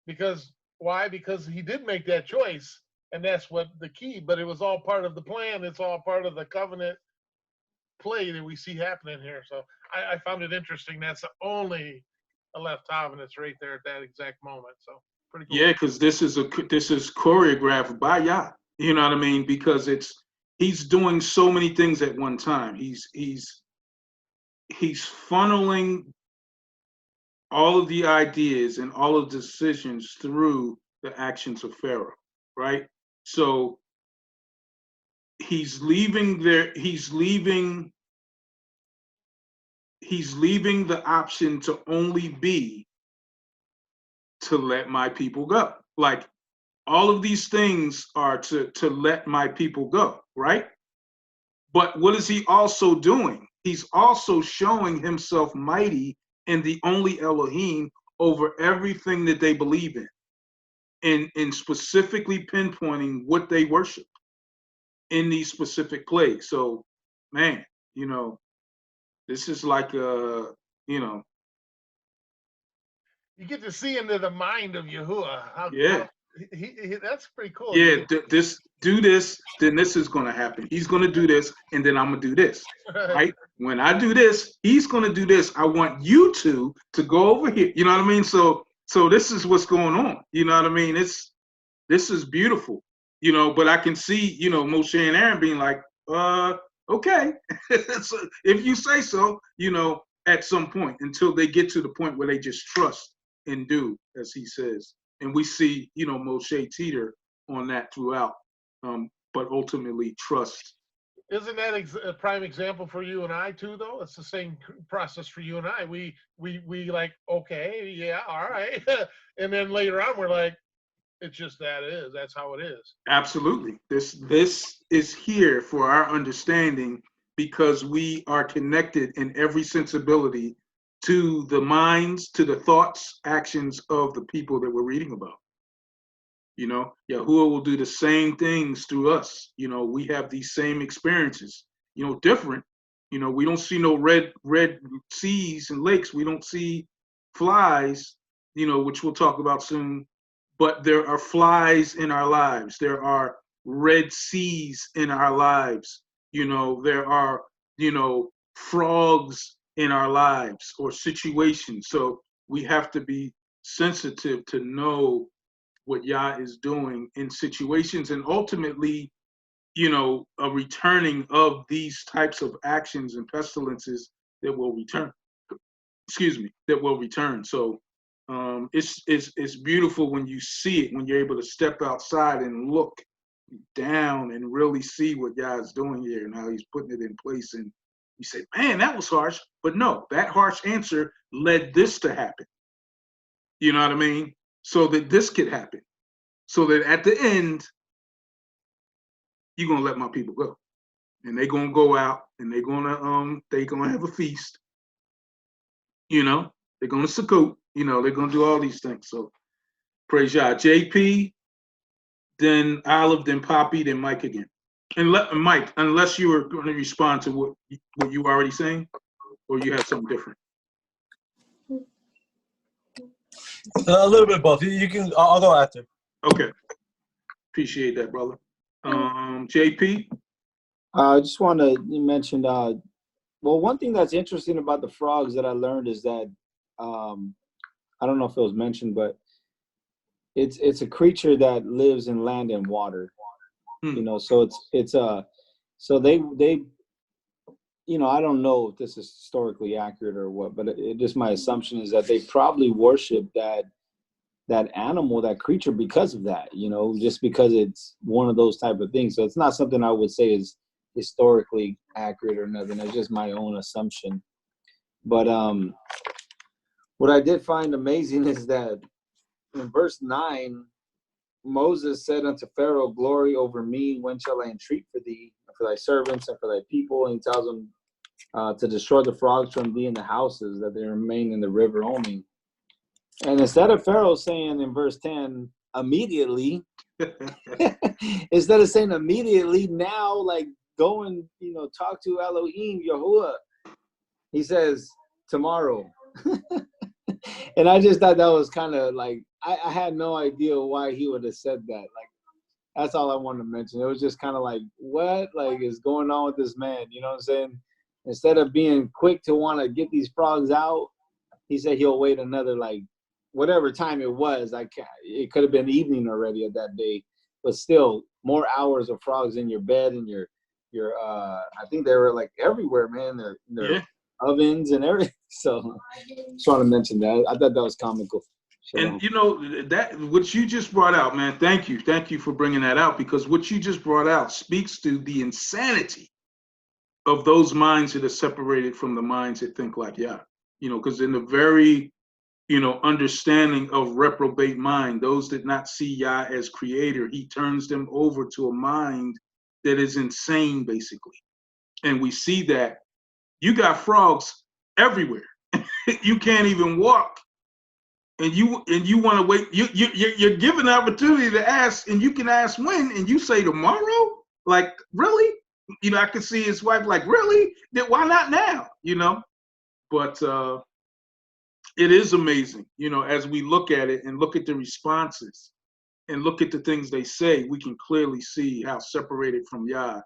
[SPEAKER 2] Because why? Because he did make that choice, and that's what the key. But it was all part of the plan. It's all part of the covenant play that we see happening here. So I found it interesting. That's the only Aleph Tav, and it's right there at that exact moment. So pretty cool.
[SPEAKER 1] Yeah, because this is choreographed by Yah. You know what I mean? Because he's doing so many things at one time. He's funneling all of the ideas and all of the decisions through the actions of Pharaoh, right? So he's leaving the option to only be to let my people go. Like, all of these things are to let my people go, right? But what is he also doing? He's also showing himself mighty and the only Elohim over everything that they believe in, and specifically pinpointing what they worship in these specific plagues. So, man, this is like
[SPEAKER 2] you get to see into the mind of Yahuah. That's pretty cool.
[SPEAKER 1] Yeah, do this, then this is going to happen. He's going to do this, and then I'm going to do this, right? When I do this, he's going to do this. I want you to go over here. You know what I mean? So this is what's going on. You know what I mean? This is beautiful. But I can see, Moshe and Aaron being like, okay, so if you say so, at some point, until they get to the point where they just trust and do as he says. And we see, Moshe teeter on that throughout, but ultimately trust.
[SPEAKER 2] Isn't that a prime example for you and I too, though? It's the same process for you and I. We like, okay, yeah, all right. And then later on, we're like, it's just that's how it is.
[SPEAKER 1] Absolutely. This is here for our understanding, because we are connected in every sensibility to the minds, to the thoughts, actions of the people that we're reading about. Yahuah will do the same things through us. We have these same experiences, different. We don't see no red seas and lakes. We don't see flies, which we'll talk about soon. But there are flies in our lives. There are red seas in our lives. There are, frogs in our lives or situations. So we have to be sensitive to know what Yah is doing in situations, and ultimately, a returning of these types of actions and pestilences that will return. That will return. So it's beautiful when you see it, when you're able to step outside and look down and really see what Yah is doing here and how he's putting it in place. And you say, man, that was harsh. But no, that harsh answer led this to happen. You know what I mean? So that this could happen. So that at the end, you're going to let my people go. And they're going to go out and they're going to have a feast. They're going to sukkot. They're going to do all these things. So praise Yah. JP, then Olive, then Poppy, then Mike again. And Mike, unless you were going to respond to what you were already saying, or you have something different.
[SPEAKER 10] A little bit both. You can. I'll go after.
[SPEAKER 1] Okay. Appreciate that, brother. JP?
[SPEAKER 5] I just want to mention, one thing that's interesting about the frogs that I learned is that, I don't know if it was mentioned, but it's a creature that lives in land and water. So it's so they I don't know if this is historically accurate or what, but just my assumption is that they probably worship that animal, that creature, because of that, just because it's one of those type of things. So it's not something I would say is historically accurate or nothing. It's just my own assumption. But what I did find amazing is that in verse 9, Moses said unto Pharaoh, glory over me, when shall I entreat for thee, and for thy servants, and for thy people? And he tells them to destroy the frogs from thee in the houses, that they remain in the river only. And instead of Pharaoh saying in verse 10, immediately, instead of saying immediately, now, like, go and, talk to Elohim, Yahuah, he says, tomorrow. And I just thought that was kind of like, I had no idea why he would have said that. Like, that's all I wanted to mention. It was just kind of like, what like is going on with this man? You know what I'm saying? Instead of being quick to want to get these frogs out, he said he'll wait another, like, whatever time it was. It could have been evening already at that day, but still more hours of frogs in your bed and your I think they were like everywhere, man. Their ovens and everything. So just want to mention that. I thought that was comical.
[SPEAKER 1] And that what you just brought out, man, thank you for bringing that out, because what you just brought out speaks to the insanity of those minds that are separated from the minds that think like Yah. Because in the very understanding of reprobate mind, those that not see Yah as creator, he turns them over to a mind that is insane, basically. And we see that you got frogs everywhere. You can't even walk. And you want to wait. You're given the opportunity to ask, and you can ask when, and you say tomorrow. Like, really? I can see his wife like, really? Then why not now? But it is amazing. As we look at it and look at the responses and look at the things they say, we can clearly see how separated from Yah.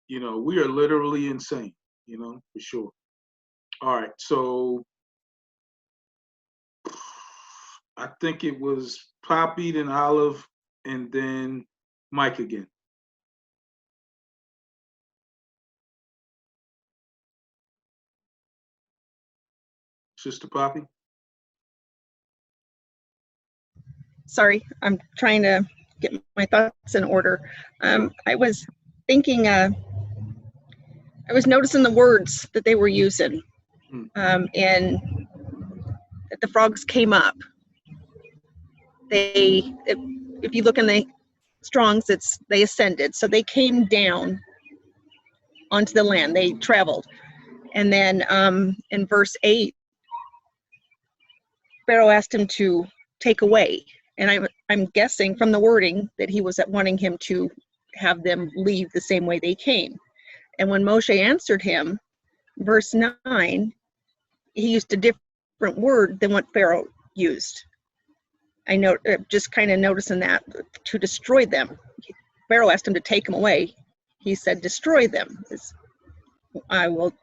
[SPEAKER 1] We are literally insane. For sure. All right, so I think it was Poppy, then Olive, and then Mike again. Sister Poppy?
[SPEAKER 11] Sorry, I'm trying to get my thoughts in order. I was thinking, I was noticing the words that they were using, and that the frogs came up. If you look in the Strong's, they ascended. So they came down onto the land. They traveled. And then in verse 8, Pharaoh asked him to take away. And I'm guessing from the wording that he was wanting him to have them leave the same way they came. And when Moshe answered him, verse 9, he used a different word than what Pharaoh used. I know, just kind of noticing that, to destroy them. Pharaoh asked him to take them away. He said, destroy them. I will,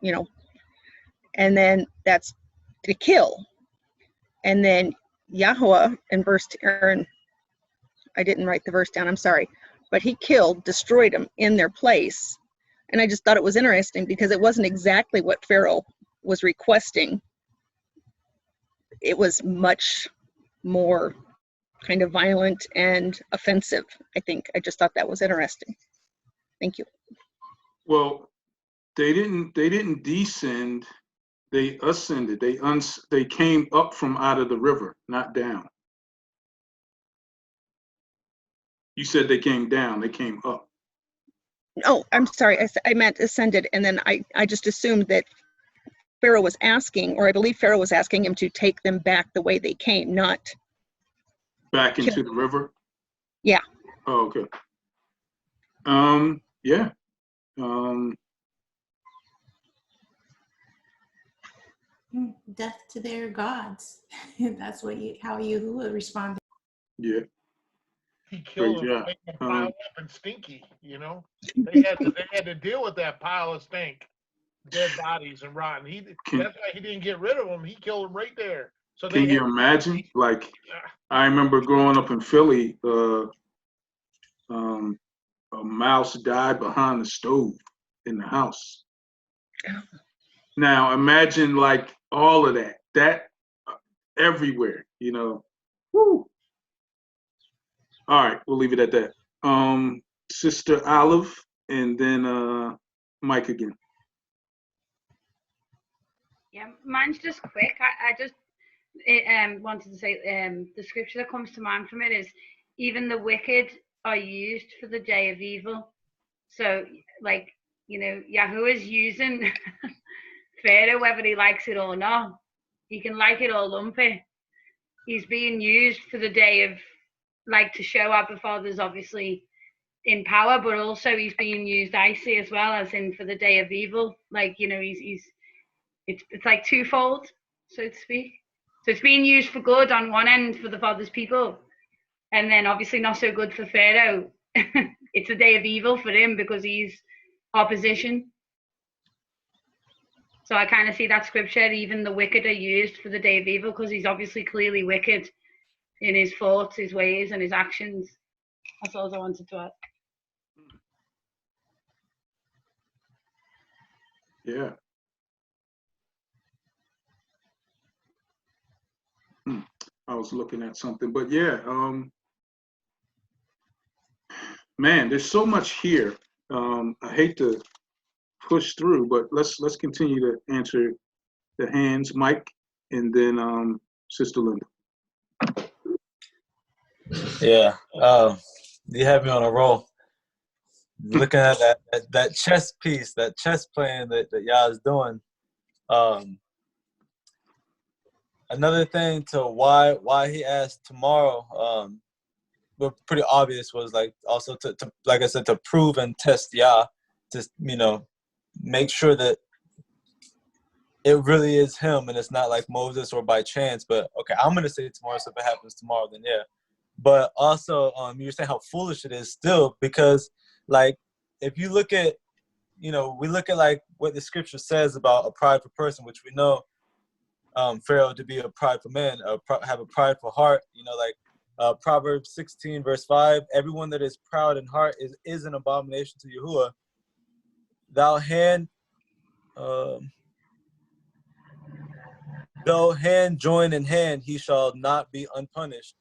[SPEAKER 11] and then that's to kill. And then Yahuah in verse, I didn't write the verse down, I'm sorry, but he destroyed them in their place. And I just thought it was interesting because it wasn't exactly what Pharaoh was requesting. It was much more kind of violent and offensive, I think. I just thought that was interesting. Thank you.
[SPEAKER 1] Well, they didn't descend, they ascended. They came up from out of the river, not down. You said they came down, they came up.
[SPEAKER 11] Oh, I'm sorry, I meant ascended, and then I just assumed that Pharaoh was asking, or I believe Pharaoh was asking him to take them back the way they came, not
[SPEAKER 1] back into the river?
[SPEAKER 11] Yeah.
[SPEAKER 1] Oh, okay. Yeah.
[SPEAKER 9] Death to their gods. That's how Yahuah responded.
[SPEAKER 1] Yeah.
[SPEAKER 2] He killed them, make them pile up and stinky. They had to deal with that pile of stink, dead bodies and rotten. That's why he didn't get rid of them. He killed them right there. So
[SPEAKER 1] can you imagine? Like, I remember growing up in Philly, a mouse died behind the stove in the house. Now imagine like all of that everywhere, you know. Woo. All right, we'll leave it at that. Sister Olive, and then Mike again.
[SPEAKER 4] Yeah, mine's just quick. I just wanted to say the scripture that comes to mind from it is, even the wicked are used for the day of evil. So, like, you know, Yahuwah is using Pharaoh, whether he likes it or not. He can like it or lump it. He's being used for the day of, like, to show Abba Father's obviously in power, but also he's being used, I see, as well, as in for the day of evil. Like, you know, it's like twofold, so to speak. So it's being used for good on one end for the Father's people, and then obviously not so good for Pharaoh. It's a day of evil for him because he's opposition. So I kind of see that scripture, even the wicked are used for the day of evil, because he's obviously clearly wicked in his thoughts, his ways, and his actions. That's all I wanted to add.
[SPEAKER 1] Yeah. I was looking at something, but yeah, man, there's so much here. I hate to push through, but let's continue to answer the hands, Mike, and then Sister Linda.
[SPEAKER 10] Yeah, you have me on a roll. Looking at that chess piece, that chess playing that y'all is doing. Another thing to why he asked tomorrow, but pretty obvious, was like also to like I said, to prove and test Yah, to, you know, make sure that it really is him and it's not like Moses or by chance. But okay, I'm gonna say tomorrow, so if it happens tomorrow, then yeah. But also, you're saying how foolish it is still, because like if you look at, you know, we look at like what the scripture says about a prideful person, which we know Pharaoh to be a prideful man, have a prideful heart. You know, like Proverbs 16 verse 5, everyone that is proud in heart is an abomination to Yahuwah. Though hand join in hand, he shall not be unpunished.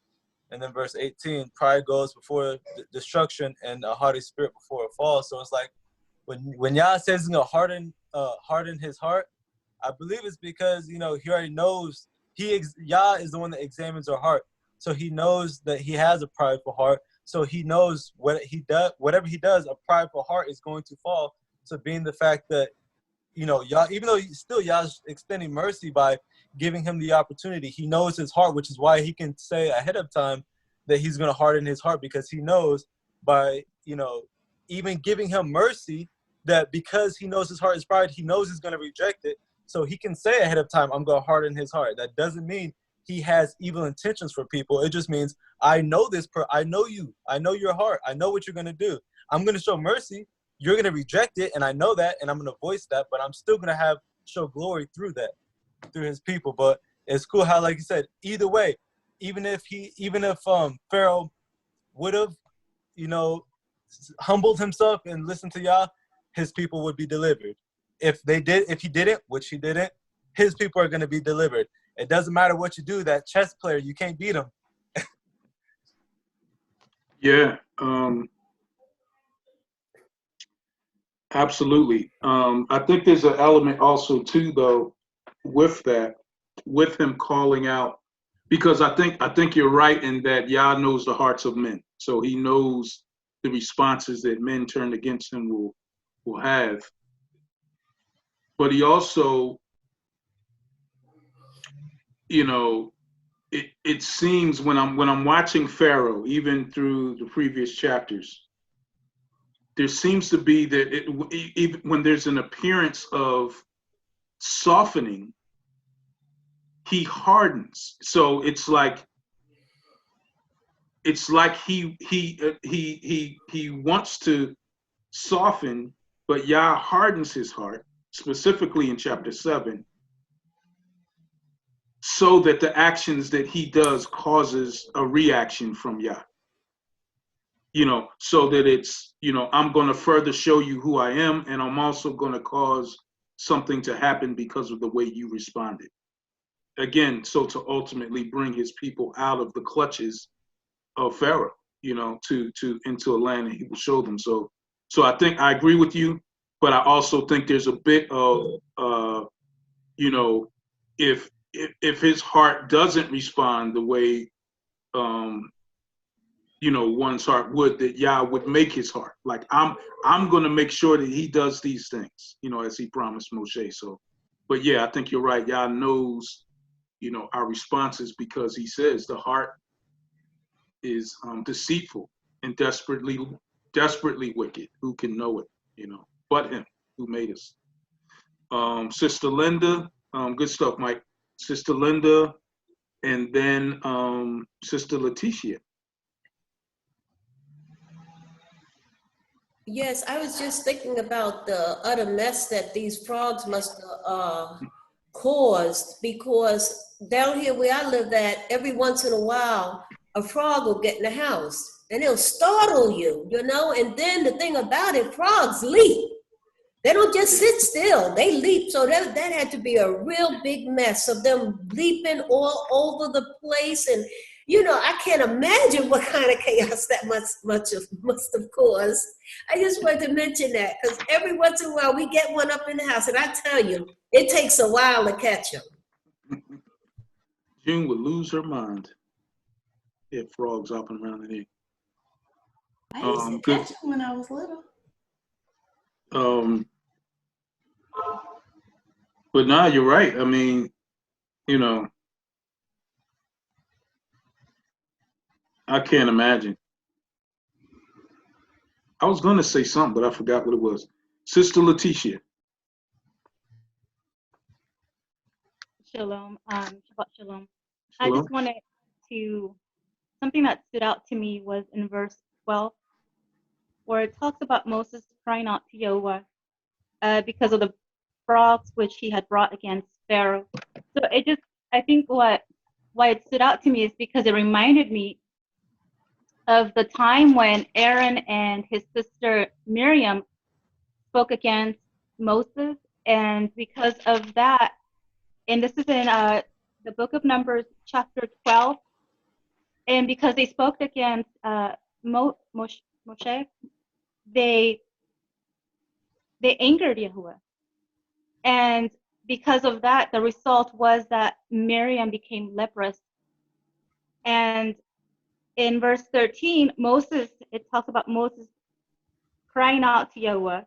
[SPEAKER 10] And then verse 18, pride goes before destruction and a haughty spirit before a fall. So it's like when Yah says he's gonna harden his heart, I believe it's because, you know, he already knows Yah is the one that examines our heart. So he knows that he has a prideful heart. So he knows whatever he does, a prideful heart is going to fall. So being the fact that, you know, Yah, even though Yah's extending mercy by giving him the opportunity, he knows his heart, which is why he can say ahead of time that he's going to harden his heart, because he knows by, you know, even giving him mercy, that because he knows his heart is pride, he knows he's going to reject it. So he can say ahead of time, I'm going to harden his heart. That doesn't mean he has evil intentions for people. It just means, I know I know you. I know your heart. I know what you're going to do. I'm going to show mercy. You're going to reject it, and I know that, and I'm going to voice that, but I'm still going to show glory through that, through his people. But it's cool how, like you said, either way, even if Pharaoh would have, you know, humbled himself and listened to Yah, his people would be delivered. If he didn't, which he didn't, his people are going to be delivered. It doesn't matter what you do. That chess player, you can't beat him.
[SPEAKER 1] Yeah, absolutely. I think there's an element also too, though, with him calling out, because I think you're right in that Yah knows the hearts of men, so he knows the responses that men turned against him will have. But he also, you know, it seems when I'm watching Pharaoh, even through the previous chapters, there seems to be that even when there's an appearance of softening, he hardens. So it's like he wants to soften, but Yah hardens his heart, specifically in chapter 7, so that the actions that he does causes a reaction from Yah. You know, so that it's, you know, I'm going to further show you who I am, and I'm also going to cause something to happen because of the way you responded. Again, so to ultimately bring his people out of the clutches of Pharaoh, you know, to into a land that he will show them. So I think I agree with you, but I also think there's a bit of you know, if his heart doesn't respond the way you know, one's heart would, that Yah would make his heart. Like I'm gonna make sure that he does these things, you know, as he promised Moshe. So, but yeah, I think you're right. Yah knows, you know, our responses, because he says the heart is deceitful and desperately wicked. Who can know it, you know, but him who made us. Sister Linda, good stuff, Mike. Sister Linda, and then Sister Letitia.
[SPEAKER 8] Yes, I was just thinking about the utter mess that these frogs must have caused, because down here where I live at, every once in a while, a frog will get in the house and it'll startle you, you know? And then the thing about it, frogs leap. They don't just sit still, they leap. So that had to be a real big mess of them leaping all over the place. And, you know, I can't imagine what kind of chaos that must have caused. I just wanted to mention that, because every once in a while we get one up in the house, and I tell you, it takes a while to catch them.
[SPEAKER 1] June would lose her mind if frogs hopping around in here.
[SPEAKER 9] I used to catch them when I was little.
[SPEAKER 1] But now you're right. I mean, you know, I can't imagine. I was going to say something, but I forgot what it was. Sister Letitia.
[SPEAKER 12] Shalom. Shabbat shalom. I
[SPEAKER 1] Shalom.
[SPEAKER 12] just wanted to, something that stood out to me was in verse 12, where it talks about Moses crying out to Yahuah because of the frogs which he had brought against Pharaoh. So it just, I think why it stood out to me is because it reminded me of the time when Aaron and his sister Miriam spoke against Moses, and because of that, and this is in the book of Numbers, chapter 12, and because they spoke against Moshe, they angered Yahuah. And because of that, the result was that Miriam became leprous. And in verse 13, Moses, it talks about Moses crying out to Yahuah,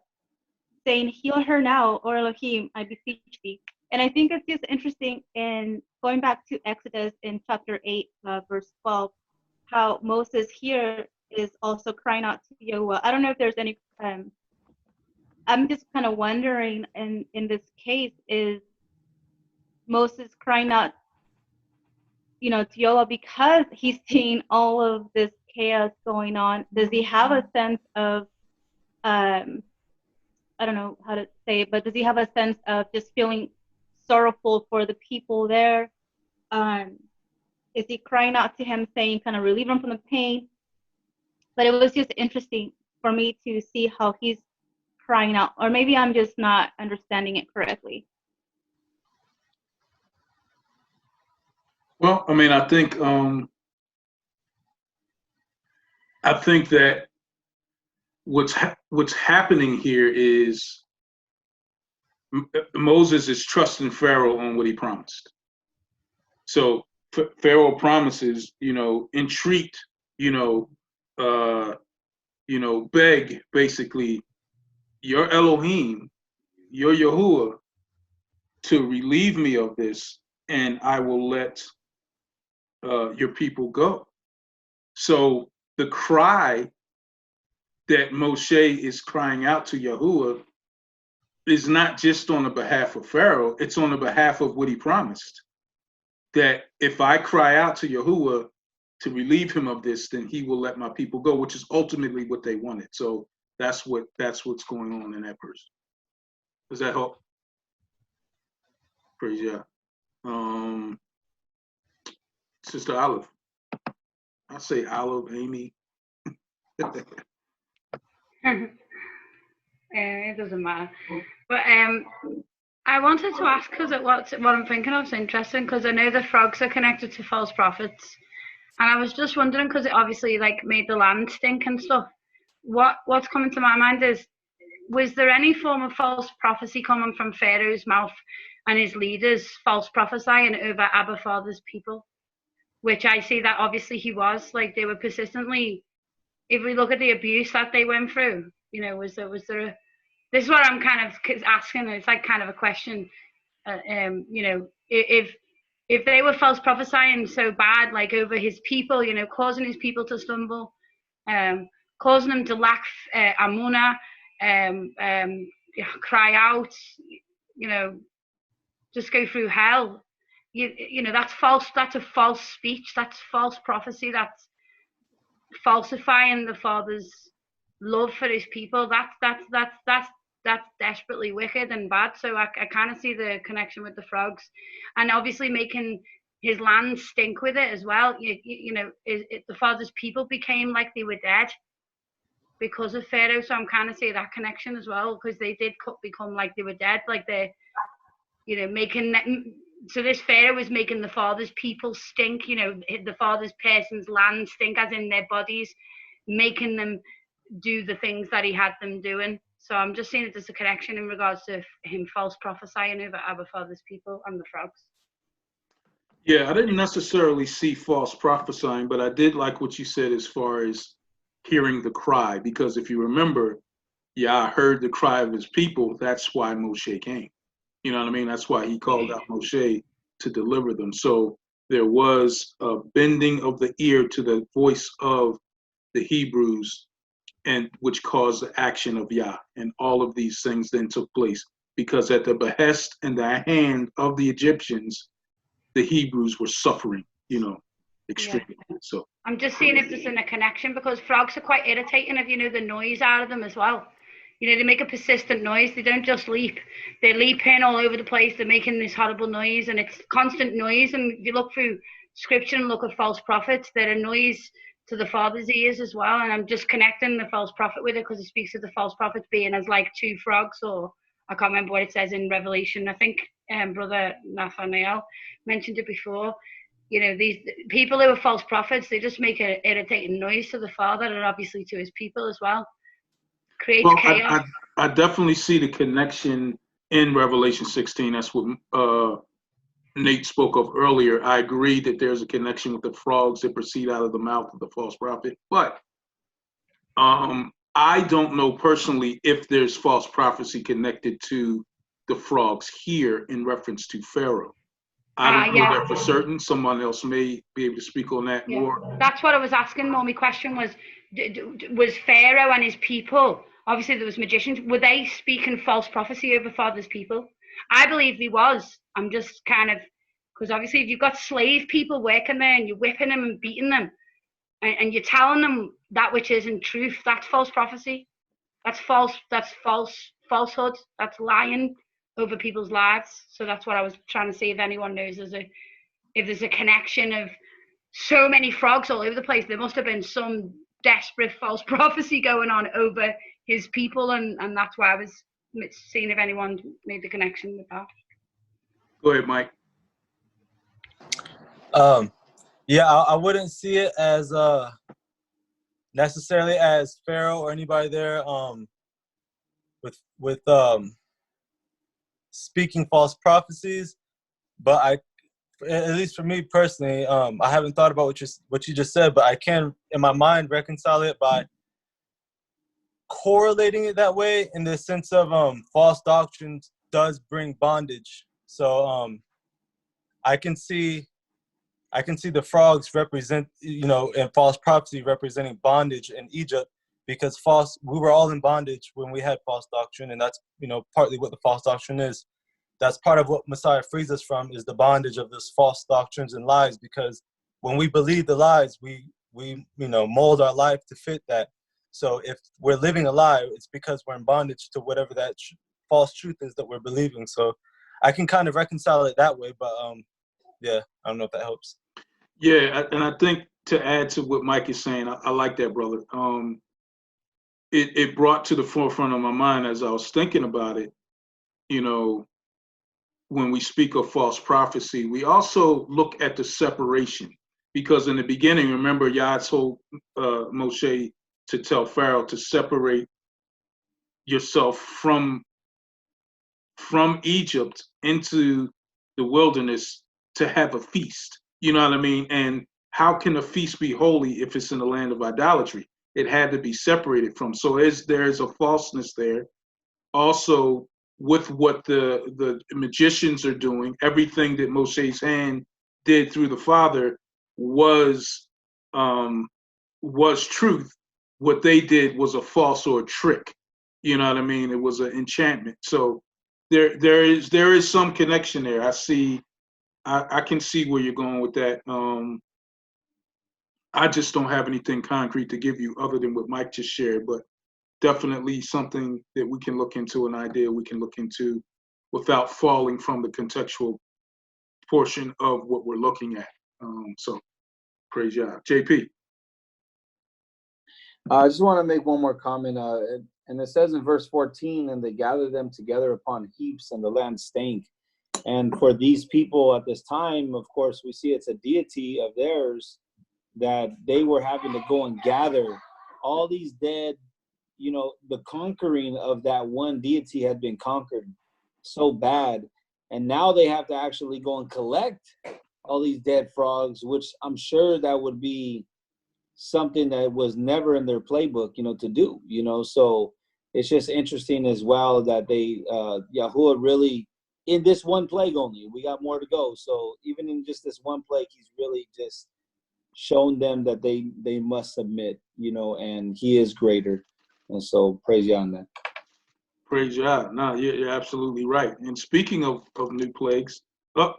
[SPEAKER 12] saying, "Heal her now, or Elohim, I beseech thee." And I think it's just interesting in going back to Exodus in chapter 8, verse 12, how Moses here is also crying out to Yahuah. I don't know if there's any, I'm just kind of wondering in this case, is Moses crying out, you know, to Yahuah because he's seeing all of this chaos going on? Does he have a sense of, I don't know how to say it, but does he have a sense of just feeling sorrowful for the people there? Is he crying out to him, saying, kind of relieve him from the pain? But it was just interesting for me to see how he's crying out, or maybe I'm just not understanding it correctly.
[SPEAKER 1] Well, I mean, I think that what's happening here is Moses is trusting Pharaoh on what he promised. So Pharaoh promises, you know, entreat, you know, beg basically your Elohim, your Yahuah, to relieve me of this, and I will let your people go. So the cry that Moshe is crying out to Yahuah is not just on the behalf of Pharaoh, it's on the behalf of what he promised. That if I cry out to Yahuah to relieve him of this, then he will let my people go, which is ultimately what they wanted. So that's what's going on in that verse. Does that help? Praise Yah. Sister Olive. I say Olive, Amy.
[SPEAKER 4] It doesn't matter. But I wanted to ask because what I'm thinking of is interesting because I know the frogs are connected to false prophets, and I was just wondering because it obviously like made the land stink and stuff. What's coming to my mind is, was there any form of false prophecy coming from Pharaoh's mouth and his leaders false prophesying over Abba Father's people? Which I see that obviously he was, like they were persistently, if we look at the abuse that they went through, you know, was there a, this is what I'm kind of asking, it's like kind of a question, you know, if they were false prophesying so bad, like over his people, you know, causing his people to stumble, causing them to lack amuna, cry out, you know, just go through hell. You know, that's false. That's a false speech. That's false prophecy. That's falsifying the Father's love for his people. That's desperately wicked and bad. So I kind of see the connection with the frogs, and obviously making his land stink with it as well. You know, the Father's people became like they were dead because of Pharaoh. So I'm kind of seeing that connection as well, because they did become like they were dead, like they're, you know, making that. So this Pharaoh was making the Father's people stink, you know, the Father's person's land stink, as in their bodies, making them do the things that he had them doing. So I'm just seeing it as a connection in regards to him false prophesying over Abba Father's people and the frogs.
[SPEAKER 1] Yeah, I didn't necessarily see false prophesying, but I did like what you said as far as hearing the cry, because if you remember, Yah heard the cry of his people. That's why Moshe came. You know what I mean? That's why he called out Moshe to deliver them. So there was a bending of the ear to the voice of the Hebrews, and which caused the action of Yah. And all of these things then took place because at the behest and the hand of the Egyptians, the Hebrews were suffering, you know, extremely. Yeah. So
[SPEAKER 4] I'm just seeing if there's a connection, because frogs are quite irritating if you know the noise out of them as well. You know, they make a persistent noise. They don't just leap. They're leaping all over the place. They're making this horrible noise, and it's constant noise. And if you look through scripture and look at false prophets, they're a noise to the Father's ears as well. And I'm just connecting the false prophet with it because it speaks of the false prophets being as like two frogs, or I can't remember what it says in Revelation. I think Brother Nathaniel mentioned it before. You know, these people who are false prophets, they just make an irritating noise to the Father and obviously to his people as well. Creates chaos.
[SPEAKER 1] I definitely see the connection in Revelation 16. That's what Nate spoke of earlier. I agree that there's a connection with the frogs that proceed out of the mouth of the false prophet. But I don't know personally if there's false prophecy connected to the frogs here in reference to Pharaoh. I don't know that for certain. Someone else may be able to speak on that more.
[SPEAKER 4] That's what I was asking. My question was Pharaoh and his people, obviously there was magicians, were they speaking false prophecy over Father's people? I believe he was. I'm just kind of, because obviously if you've got slave people working there and you're whipping them and beating them and you're telling them that which isn't truth, that's false prophecy. That's falsehood. That's lying over people's lives. So that's what I was trying to see, if anyone knows if there's a connection of so many frogs all over the place. There must have been some desperate false prophecy going on over his people, and that's why I was seeing if anyone made the connection with that.
[SPEAKER 1] Go ahead, Mike.
[SPEAKER 10] Yeah, I wouldn't see it as necessarily as Pharaoh or anybody there with speaking false prophecies, but at least for me personally, I haven't thought about what you just said, but I can in my mind reconcile it by correlating it that way, in the sense of false doctrines does bring bondage. So I can see the frogs represent, you know, in false prophecy representing bondage in Egypt, because we were all in bondage when we had false doctrine, and that's, you know, partly what the false doctrine is. That's part of what Messiah frees us from, is the bondage of this false doctrines and lies, because when we believe the lies, we you know, mold our life to fit that. So if we're living a lie, it's because we're in bondage to whatever that false truth is that we're believing. So I can kind of reconcile it that way, but yeah, I don't know if that helps.
[SPEAKER 1] Yeah, and I think to add to what Mike is saying, I like that, brother. It brought to the forefront of my mind as I was thinking about it, you know, when we speak of false prophecy, we also look at the separation. Because in the beginning, remember, Yah told Moshe to tell Pharaoh to separate yourself from Egypt into the wilderness to have a feast. You know what I mean? And how can a feast be holy if it's in the land of idolatry? It had to be separated from. So there's a falseness there. Also, with what the magicians are doing, everything that Moshe's hand did through the Father was truth. What they did was a false or a trick. You know what I mean? It was an enchantment. So there is some connection there. I can see where you're going with that. I just don't have anything concrete to give you other than what Mike just shared, but definitely something that we can look into, an idea we can look into without falling from the contextual portion of what we're looking at. So praise Yah. JP.
[SPEAKER 5] I just want to make one more comment. And it says in verse 14, and they gathered them together upon heaps, and the land stank. And for these people at this time, of course, we see it's a deity of theirs that they were having to go and gather all these dead. You know, the conquering of that one deity had been conquered so bad. And now they have to actually go and collect all these dead frogs, which I'm sure that would be something that was never in their playbook, to do, So it's just interesting as well that they, Yahuwah really, in this one plague only, we got more to go. So even in just this one plague, he's really just shown them that they must submit, and he is greater. And so praise Yah on that. Praise
[SPEAKER 1] Yah. No, you're absolutely right. And speaking of new plagues,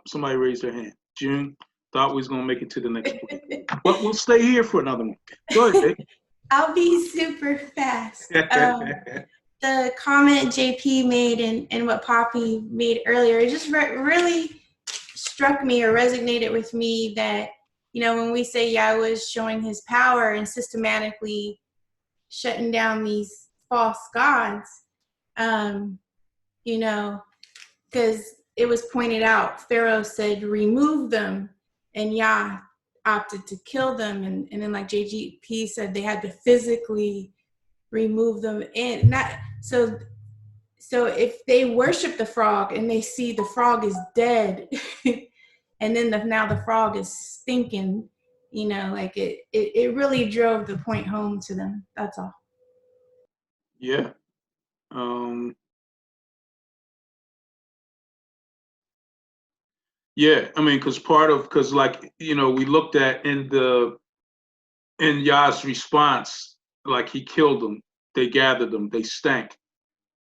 [SPEAKER 1] somebody raised their hand. June, thought we was going to make it to the next plague. But we'll stay here for another one. Go ahead, Dave.
[SPEAKER 9] I'll be super fast. The comment JP made and what Poppy made earlier, it just really struck me or resonated with me that, when we say Yahweh is showing his power and systematically shutting down these false gods, because it was pointed out, Pharaoh said, remove them, and Yah opted to kill them. And then like JGP said, they had to physically remove them. And so if they worship the frog and they see the frog is dead, and then now the frog is stinking, it really drove the point home to them. That's all.
[SPEAKER 1] Yeah. Yeah, I mean, because we looked at in Yah's response, like he killed them, they gathered them, they stank.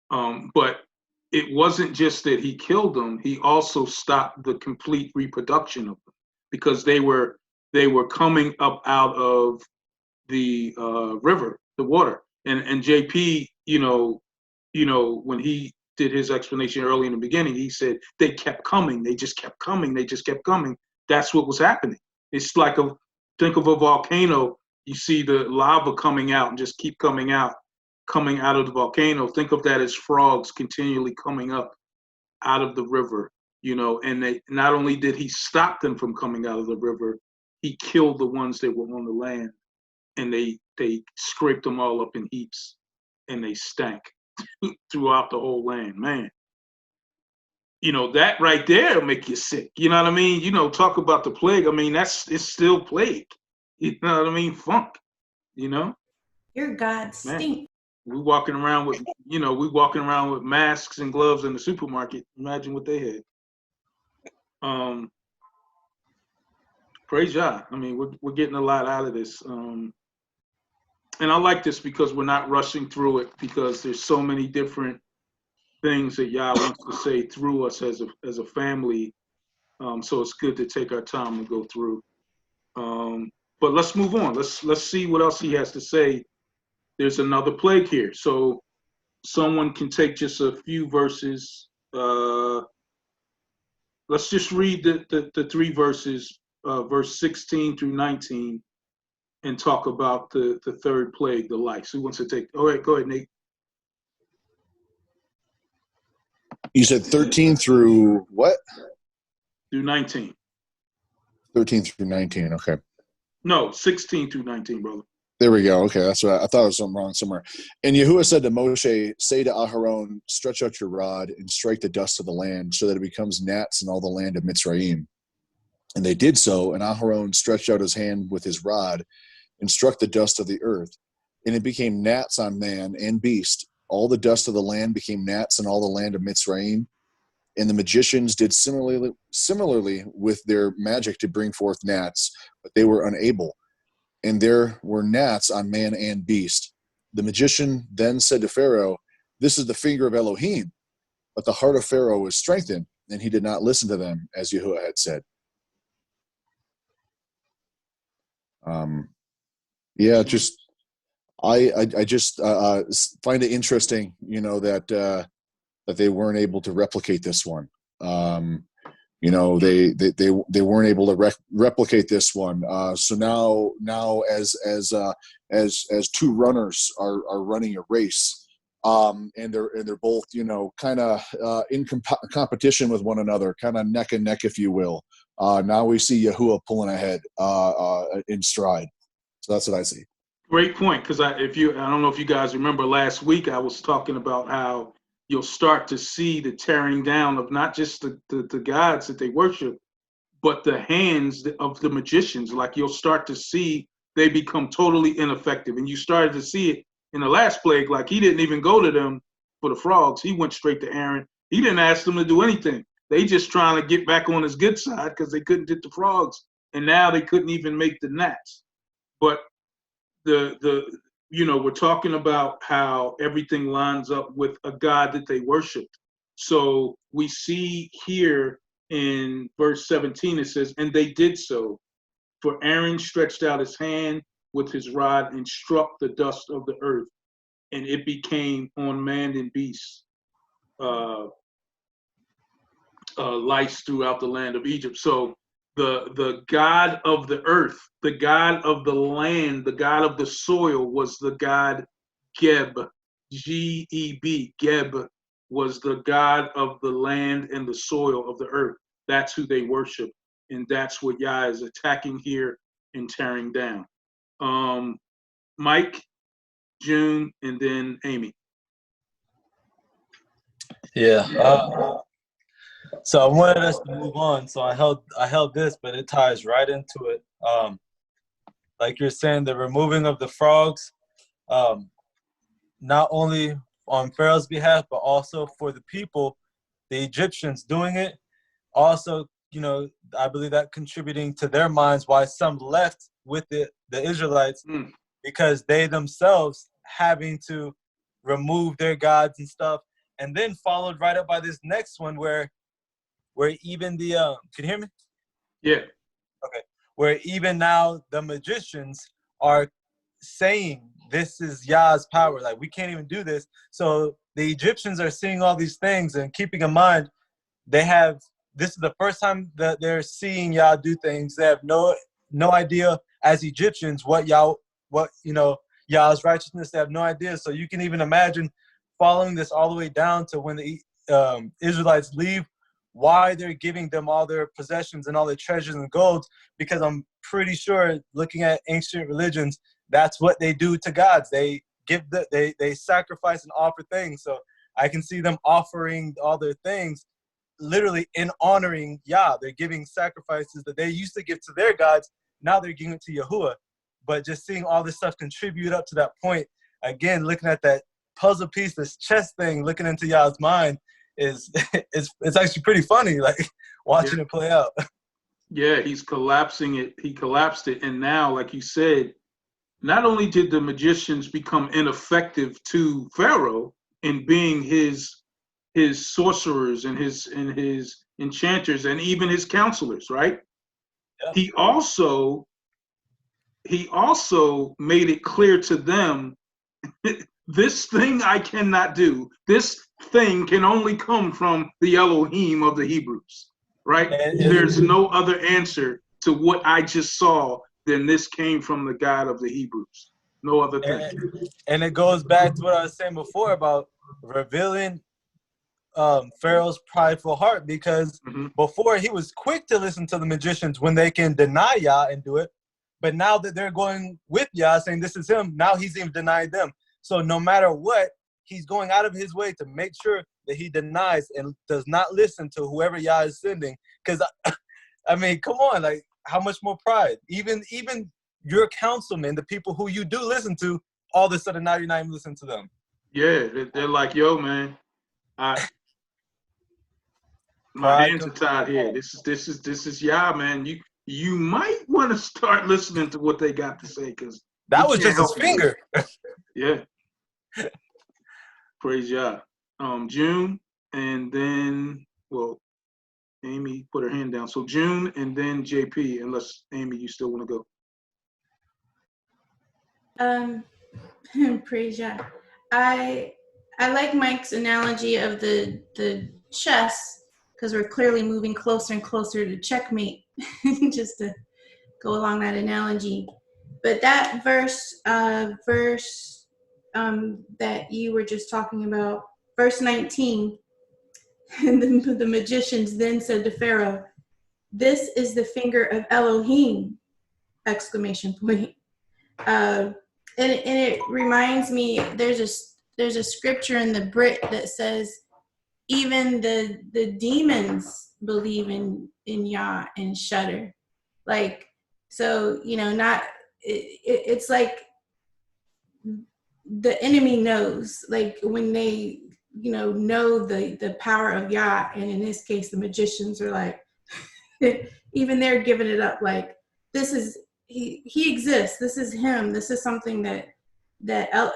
[SPEAKER 1] But it wasn't just that he killed them; he also stopped the complete reproduction of them because they were coming up out of the river, the water. And JP, when he did his explanation early in the beginning, he said they kept coming, they just kept coming, they just kept coming. That's what was happening. It's like think of a volcano. You see the lava coming out and just keep coming out of the volcano. Think of that as frogs continually coming up out of the river, and they not only did he stop them from coming out of the river, he killed the ones that were on the land, and they scraped them all up in heaps, and they stank throughout the whole land. Man, that right there will make you sick. You know what I mean? Talk about the plague. I mean, it's still plague. You know what I mean? Funk.
[SPEAKER 9] Your God stink.
[SPEAKER 1] We walking around with masks and gloves in the supermarket. Imagine what they had. Praise Yah. I mean, we're getting a lot out of this. And I like this because we're not rushing through it, because there's so many different things that Yah wants to say through us as a family. So it's good to take our time to go through. But let's move on. Let's see what else he has to say. There's another plague here. So someone can take just a few verses. Let's just read the three verses, verse 16 through 19, and talk about the third plague, the lice. Who wants to take? All right, go ahead, Nate.
[SPEAKER 6] You said 13 through what?
[SPEAKER 1] Through 19.
[SPEAKER 6] 13 through 19. Okay.
[SPEAKER 1] No, 16 through 19, brother.
[SPEAKER 6] There we go. Okay, that's what I thought. It was something wrong somewhere. And Yahuwah said to Moshe, "Say to Aharon, stretch out your rod and strike the dust of the land, so that it becomes gnats in all the land of Mitzrayim." And they did so, and Aharon stretched out his hand with his rod and struck the dust of the earth, and it became gnats on man and beast. All the dust of the land became gnats in all the land of Mitzrayim. And the magicians did similarly with their magic to bring forth gnats, but they were unable. And there were gnats on man and beast. The magician then said to Pharaoh, "This is the finger of Elohim." But the heart of Pharaoh was strengthened, and he did not listen to them, as Yahuwah had said. I just find it interesting, that they weren't able to replicate this one. They weren't able to replicate this one. So now as two runners are running a race, and they're both kind of in competition with one another, kind of neck and neck, if you will. Now we see Yahuwah pulling ahead in stride. So that's what I see.
[SPEAKER 1] Great point, because I don't know if you guys remember last week, I was talking about how you'll start to see the tearing down of not just the gods that they worship, but the hands of the magicians. Like you'll start to see they become totally ineffective. And you started to see it in the last plague. Like he didn't even go to them for the frogs. He went straight to Aaron. He didn't ask them to do anything. They just trying to get back on his good side because they couldn't get the frogs. And now they couldn't even make the gnats. But we're talking about how everything lines up with a God that they worshiped. So we see here in verse 17, it says, "And they did so, for Aaron stretched out his hand with his rod and struck the dust of the earth, and it became on man and beast, lice throughout the land of Egypt." So the God of the earth, the God of the land, the God of the soil was the God Geb, G-E-B. Geb was the God of the land and the soil of the earth. That's who they worship. And that's what Yah is attacking here and tearing down. Mike, June, and then Amy.
[SPEAKER 10] Yeah. So I wanted us to move on. So I held this, but it ties right into it. Like you're saying, the removing of the frogs, not only on Pharaoh's behalf, but also for the people, the Egyptians doing it. Also, I believe that contributing to their minds why some left with the Israelites, because they themselves having to remove their gods and stuff, and then followed right up by this next one where even the can you hear me?
[SPEAKER 1] Yeah.
[SPEAKER 10] Okay. Where even now the magicians are saying this is Yah's power, like we can't even do this. So the Egyptians are seeing all these things and keeping in mind this is the first time that they're seeing Yah do things. They have no idea as Egyptians what Yah's righteousness. They have no idea. So you can even imagine following this all the way down to when the Israelites leave, why they're giving them all their possessions and all their treasures and golds, because I'm pretty sure, looking at ancient religions, that's what they do to gods. They give they sacrifice and offer things. So I can see them offering all their things literally in honoring Yah. They're giving sacrifices that they used to give to their gods. Now they're giving it to Yahuwah. But just seeing all this stuff contribute up to that point, again, looking at that puzzle piece, this chess thing, looking into Yah's mind, it's actually pretty funny, like watching it play out.
[SPEAKER 1] Yeah, he's collapsing it. He collapsed it. And now, like you said, not only did the magicians become ineffective to Pharaoh in being his sorcerers and his enchanters and even his counselors, right? Yeah. He also made it clear to them, this thing I cannot do. This thing can only come from the Elohim of the Hebrews, right? There's no other answer to what I just saw than this came from the God of the Hebrews. No other thing.
[SPEAKER 10] And it goes back to what I was saying before about revealing Pharaoh's prideful heart, because before he was quick to listen to the magicians when they can deny Yah and do it, but now that they're going with Yah saying this is him, now he's even denied them. So no matter what, he's going out of his way to make sure that he denies and does not listen to whoever Yah is sending. Because I mean, come on, like how much more pride? Even your councilmen, the people who you do listen to, all of a sudden now you're not even listening to them.
[SPEAKER 1] Yeah, they're like, yo, man, my
[SPEAKER 10] Pride
[SPEAKER 1] hands are
[SPEAKER 10] comes
[SPEAKER 1] tied
[SPEAKER 10] from
[SPEAKER 1] here.
[SPEAKER 10] God.
[SPEAKER 1] This is Yah, man. You might want to start listening to what they got to say, because
[SPEAKER 10] That was just his finger.
[SPEAKER 1] Yeah. Praise Yah. June, and then, well, Amy put her hand down. So June, and then JP, unless Amy, you still want to
[SPEAKER 9] go. Praise Yah. I like Mike's analogy of the chess, because we're clearly moving closer and closer to checkmate, just to go along that analogy. But that verse that you were just talking about, verse 19, and the magicians then said to Pharaoh, "This is the finger of Elohim!" Exclamation point. And it reminds me, there's a scripture in the Brit that says even the demons believe in Yah and shudder. Like, so, not it's like the enemy knows, like when they know the power of Yah, and in this case the magicians are like even they're giving it up, like this is he exists, this is him, this is something that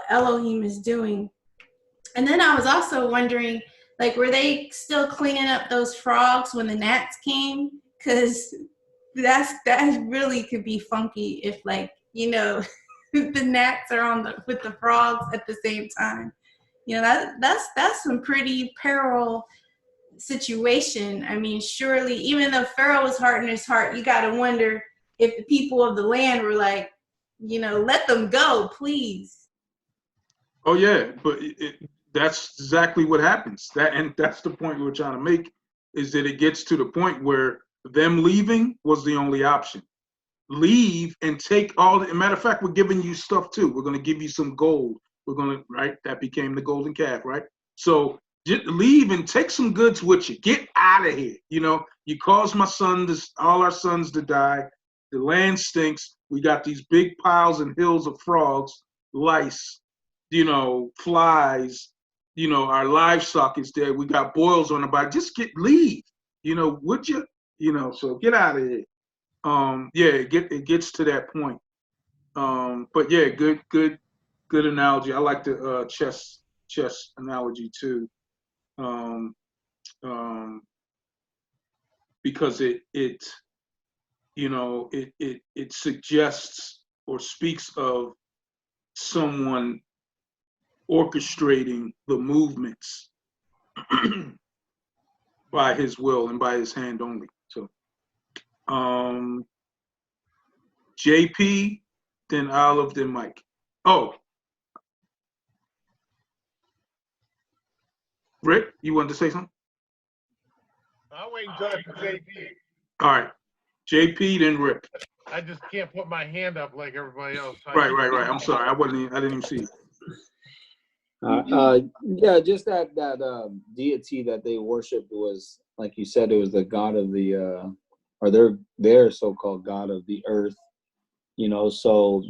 [SPEAKER 9] Elohim is doing. And then I was also wondering, like, were they still cleaning up those frogs when the gnats came? Because that really could be funky if, like, the gnats are with the frogs at the same time. That's some pretty peril situation. I mean, surely, even though Pharaoh was hardening his heart, you got to wonder if the people of the land were like, let them go, please.
[SPEAKER 1] Oh yeah, but that's exactly what happens. That's the point we're trying to make, is that it gets to the point where them leaving was the only option. Leave and take all the, matter of fact, we're giving you stuff too. We're going to give you some gold. We're going to, right? That became the golden calf, right? So just leave and take some goods with you. Get out of here. You caused all our sons to die. The land stinks. We got these big piles and hills of frogs, lice, flies, our livestock is dead. We got boils on the body. Just leave, would you? So get out of here. It gets to that point. But yeah, good analogy. I like the chess analogy too. Because it suggests or speaks of someone orchestrating the movements by his will and by his hand only. So JP, then Olive, then Mike. Oh, Rick, you wanted to say something?
[SPEAKER 2] I'll wait until after JP.
[SPEAKER 1] All right, JP, then Rick.
[SPEAKER 2] I just can't put my hand up like everybody else.
[SPEAKER 1] Right. I'm sorry, I didn't even see it.
[SPEAKER 5] Yeah, just that deity that they worshipped was, like you said, it was the god of the or their so-called god of the earth. So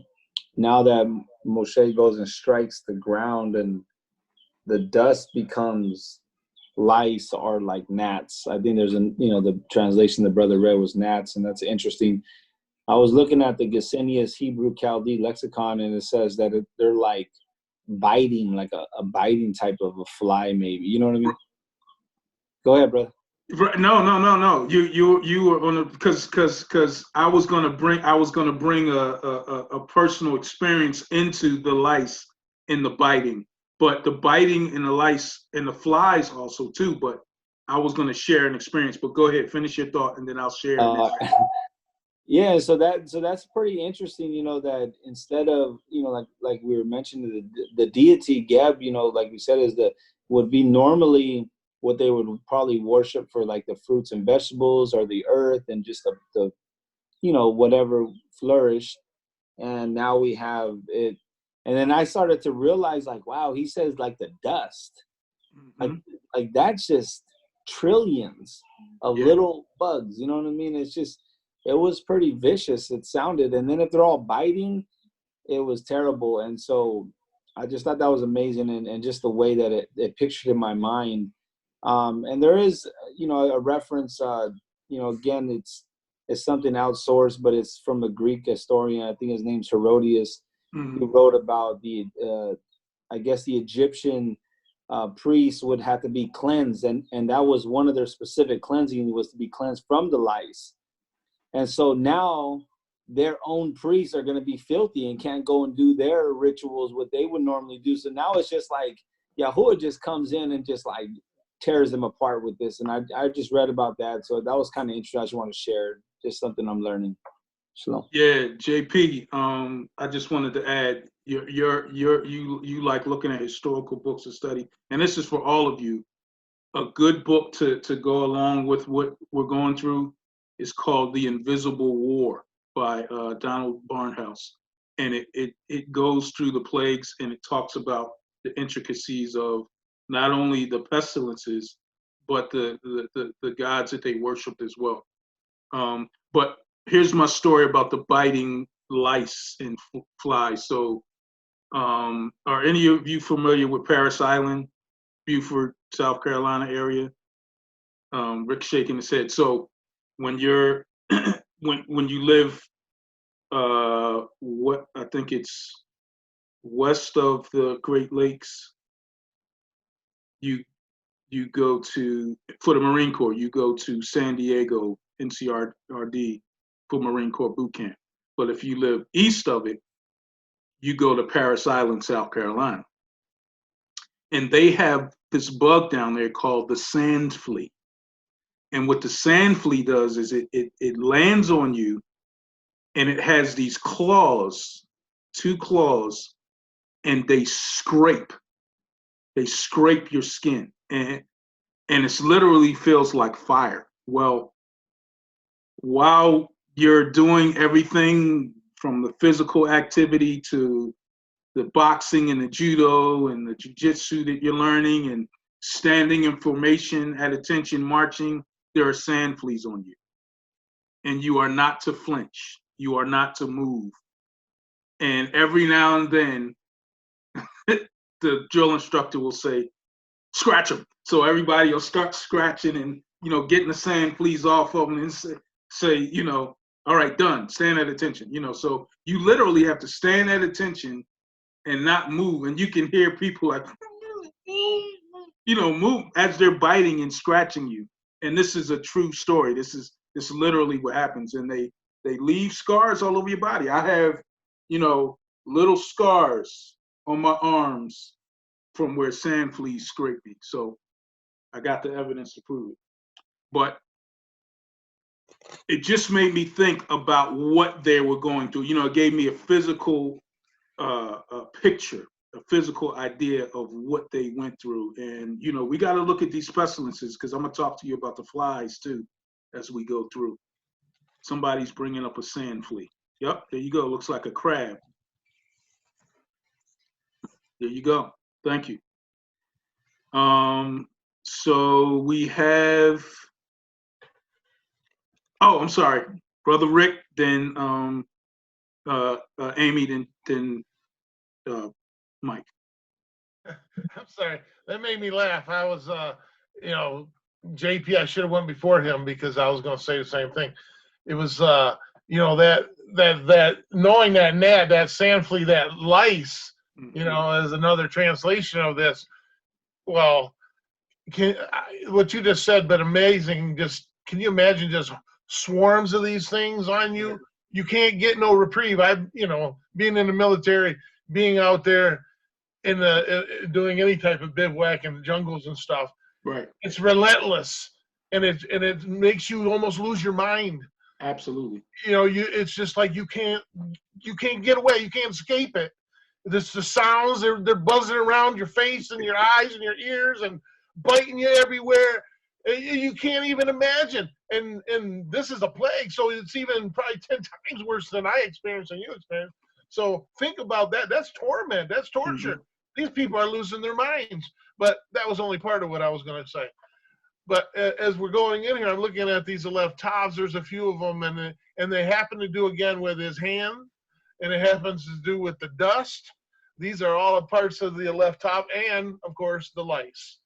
[SPEAKER 5] now that Moshe goes and strikes the ground and the dust becomes lice or like gnats. I think there's the translation the brother read was gnats, and that's interesting. I was looking at the Gesenius Hebrew Chaldee lexicon, and it says that they're like biting, like a biting type of a fly, maybe. You know what I mean? Go ahead, brother.
[SPEAKER 1] No. You were on because I was gonna bring a personal experience into the lice and the biting, but the biting and the lice and the flies also too. But I was gonna share an experience. But go ahead, finish your thought, and then I'll share.
[SPEAKER 5] Yeah, so that's pretty interesting. That instead of like we were mentioning the deity Geb, like we said, would be normally what they would probably worship for, like the fruits and vegetables or the earth and just the you know, whatever flourished. And now we have it. And then I started to realize, like, wow, he says like the dust. Like that's just trillions of little bugs. You know what I mean? It's just, it was pretty vicious. It sounded. And then if they're all biting, it was terrible. And so I just thought that was amazing. And just the way that it pictured in my mind. And there is, you know, a reference, you know, again, it's something outsourced, but it's from a Greek historian. I think his name's Herodias. He wrote about the, I guess the Egyptian priests would have to be cleansed. And that was one of their specific cleansing, was to be cleansed from the lice. And so now their own priests are going to be filthy and can't go and do their rituals, what they would normally do. So now it's just like Yahuah just comes in and just like tears them apart with this. And I just read about that. So that was kind of interesting. I just want to share just something I'm learning. Shalom.
[SPEAKER 1] Yeah, JP. I just wanted to add, you like looking at historical books to study, and this is for all of you. A good book to go along with what we're going through is called The Invisible War by Donald Barnhouse, and it goes through the plagues, and it talks about the intricacies of not only the pestilences, but the gods that they worshipped as well. But here's my story about the biting lice and flies. So, are any of you familiar with Paris Island, Beaufort, South Carolina area? Rick shaking his head. So, when you're when you live, what I think it's west of the Great Lakes, you go to, for the Marine Corps, you go to San Diego, NCRD, for Marine Corps boot camp. But if you live east of it, you go to Paris Island, South Carolina. And they have this bug down there called the sand flea. And what the sand flea does is it lands on you, and it has these claws, 2 claws, and they scrape your skin. And it literally feels like fire. Well, while you're doing everything from the physical activity to the boxing and the judo and the jiu-jitsu that you're learning and standing in formation at attention marching, there are sand fleas on you. And you are not to flinch. You are not to move. And every now and then, the drill instructor will say, scratch them. So everybody will start scratching and, you know, getting the sand fleas off of them and say, you know, all right, done, stand at attention. You know, so you literally have to stand at attention and not move. And you can hear people like, you know, move as they're biting and scratching you. And this is a true story. This is literally what happens. And they leave scars all over your body. I have, you know, little scars on my arms from where sand fleas scraped me. So I got the evidence to prove it. But it just made me think about what they were going through. You know, it gave me a physical picture, a physical idea of what they went through. And, you know, we got to look at these pestilences, because I'm going to talk to you about the flies too as we go through. Somebody's bringing up a sand flea. Yep, there you go. Looks like a crab. There you go. Thank you. So we have, oh, I'm sorry, Brother Rick, then Amy, then Mike.
[SPEAKER 2] I'm sorry. That made me laugh. I was, you know, JP, I should have went before him because I was going to say the same thing. It was, you know, that knowing that gnat, that sand flea, that lice, you know, as another translation of this. Well, what you just said, but amazing. Just, can you imagine just swarms of these things on you? You can't get no reprieve. You know, being in the military, being out there in doing any type of bivouac in the jungles and stuff.
[SPEAKER 1] Right.
[SPEAKER 2] It's relentless, and it makes you almost lose your mind.
[SPEAKER 1] Absolutely.
[SPEAKER 2] You know, it's just like you can't get away. You can't escape it. The sounds, they're buzzing around your face and your eyes and your ears, and biting you everywhere. You can't even imagine. And this is a plague, so it's even probably 10 times worse than I experienced and you experienced. So think about that. That's torment. That's torture. Mm-hmm. These people are losing their minds. But that was only part of what I was going to say. But as we're going in here, I'm looking at these left tabs. There's a few of them, and they happen to do again with his hand, and it happens to do with the dust. These are all parts of the left top, and of course the lice.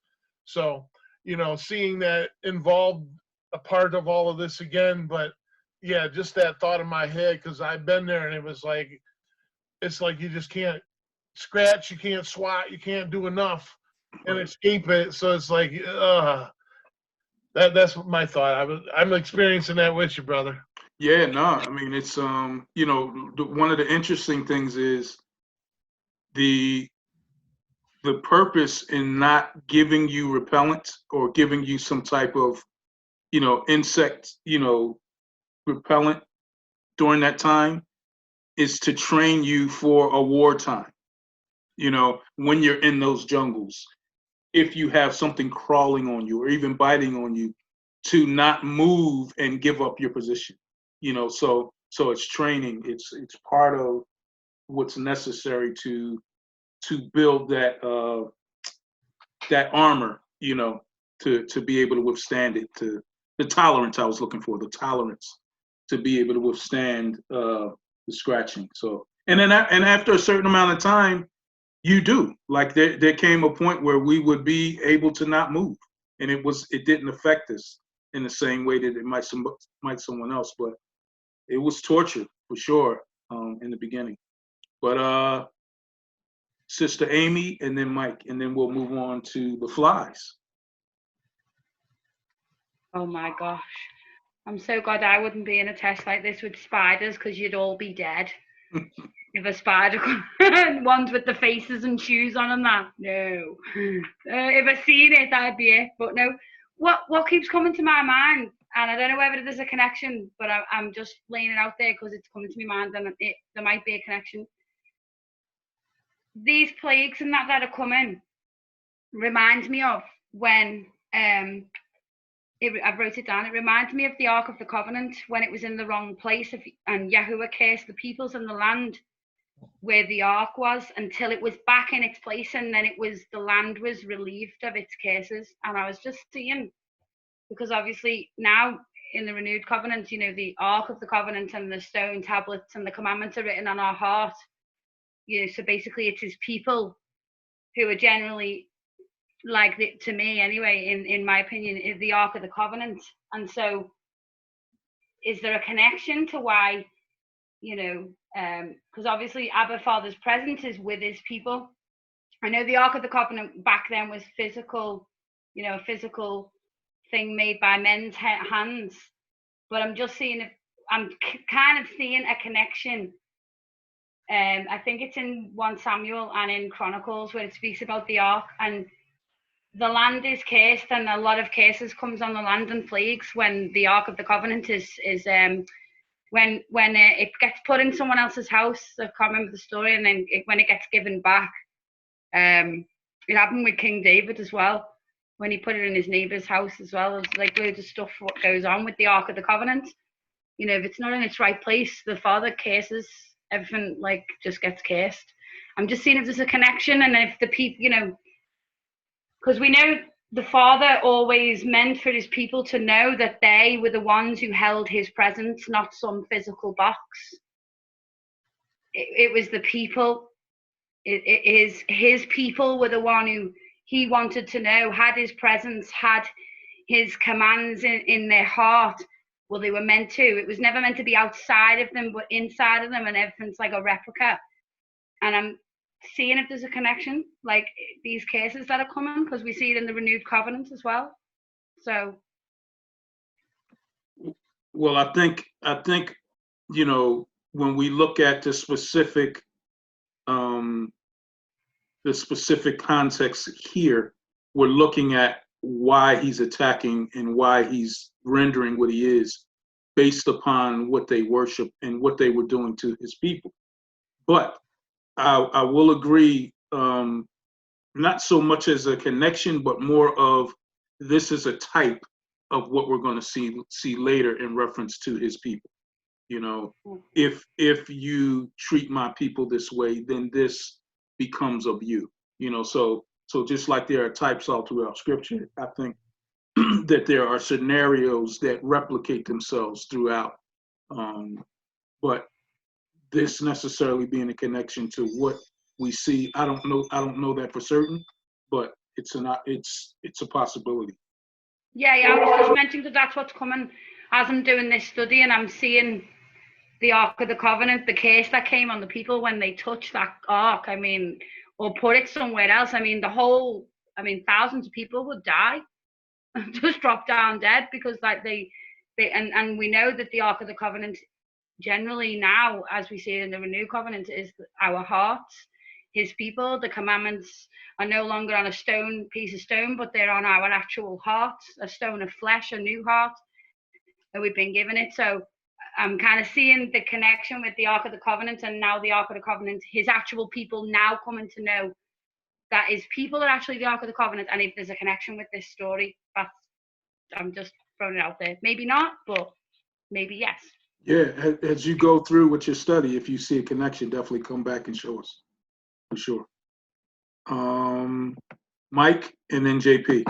[SPEAKER 2] So, you know, seeing that involved a part of all of this again, but yeah, just that thought in my head, because I've been there, and it was like, it's like you just can't scratch, you can't swat, you can't do enough and escape it. So it's like, that's my thought. I'm experiencing that with you, brother.
[SPEAKER 1] Yeah, no, I mean, it's you know, one of the interesting things is the purpose in not giving you repellent or giving you some type of, you know, insect, you know, repellent during that time is to train you for a wartime. You know, when you're in those jungles, if you have something crawling on you or even biting on you, to not move and give up your position. You know, so it's training. It's part of what's necessary to build that that armor, you know, to be able to withstand it. To the tolerance I was looking for, the tolerance to be able to withstand the scratching. So and after a certain amount of time, you do. Like there came a point where we would be able to not move, and it didn't affect us in the same way that it might someone else, but it was torture for sure in the beginning. But Sister Amy, and then Mike, and then we'll move on to the flies.
[SPEAKER 4] Oh my gosh. I'm so glad I wouldn't be in a test like this with spiders, because you'd all be dead. If a spider, ones with the faces and shoes on and that, no. If I seen it, that'd be it. But no, what keeps coming to my mind, and I don't know whether there's a connection, but I'm just laying it out there because it's coming to my mind, and there might be a connection. These plagues and that are coming reminds me of when I wrote it down. It reminds me of the Ark of the Covenant when it was in the wrong place, and Yahuah cursed the peoples in the land where the Ark was until it was back in its place, and then the land was relieved of its curses. And I was just seeing, because obviously now in the renewed covenant, you know, the Ark of the Covenant and the stone tablets and the commandments are written on our heart. You know, so basically it's his people who are generally, like, to me anyway, in my opinion, is the Ark of the Covenant. And so is there a connection to why, you know, because obviously Abba Father's presence is with his people. I know the Ark of the Covenant back then was physical, you know, a physical thing made by men's hands, but I'm just seeing, I'm kind of seeing a connection. I think it's in 1 Samuel and in Chronicles where it speaks about the Ark, and the land is cursed, and a lot of curses comes on the land and plagues when the Ark of the Covenant is when it gets put in someone else's house. I can't remember the story, and then when it gets given back, it happened with King David as well, when he put it in his neighbor's house as well. There's like loads of stuff what goes on with the Ark of the Covenant. You know, if it's not in its right place, the Father curses everything, like just gets cursed. I'm just seeing if there's a connection, and if the people, you know, because we know the Father always meant for his people to know that they were the ones who held his presence, not some physical box. It was the people. It is his people were the one who he wanted to know, had his presence, had his commands in their heart. Well, they were meant to. It was never meant to be outside of them, but inside of them, and everything's like a replica. And I'm seeing if there's a connection, like these cases that are coming, because we see it in the renewed covenant as well. So,
[SPEAKER 1] well, I think you know, when we look at the specific context here, we're looking at why he's attacking and why he's rendering what he is, based upon what they worship and what they were doing to his people. But I will agree not so much as a connection, but more of this is a type of what we're going to see later in reference to his people. You know, if you treat my people this way, then this becomes of you. You know, so just like there are types all throughout Scripture, I think that there are scenarios that replicate themselves throughout. But this necessarily being a connection to what we see, I don't know that for certain, but it's a possibility.
[SPEAKER 4] Yeah, I was just mentioning that that's what's coming as I'm doing this study, and I'm seeing the Ark of the Covenant, the curse that came on the people when they touched that Ark. I mean, or put it somewhere else. I mean, thousands of people would die, just drop down dead because like and we know that the Ark of the Covenant generally now, as we see it in the Renewed Covenant, is our hearts, his people. The commandments are no longer on a piece of stone, but they're on our actual hearts, a stone of flesh, a new heart that we've been given it. So I'm kind of seeing the connection with the Ark of the Covenant, and now the Ark of the Covenant, his actual people now coming to know that his people are actually the Ark of the Covenant, and if there's a connection with this story, I'm just throwing it out there. Maybe not, but maybe yes.
[SPEAKER 1] Yeah, as you go through with your study, if you see a connection, definitely come back and show us, for sure. Mike, and then JP.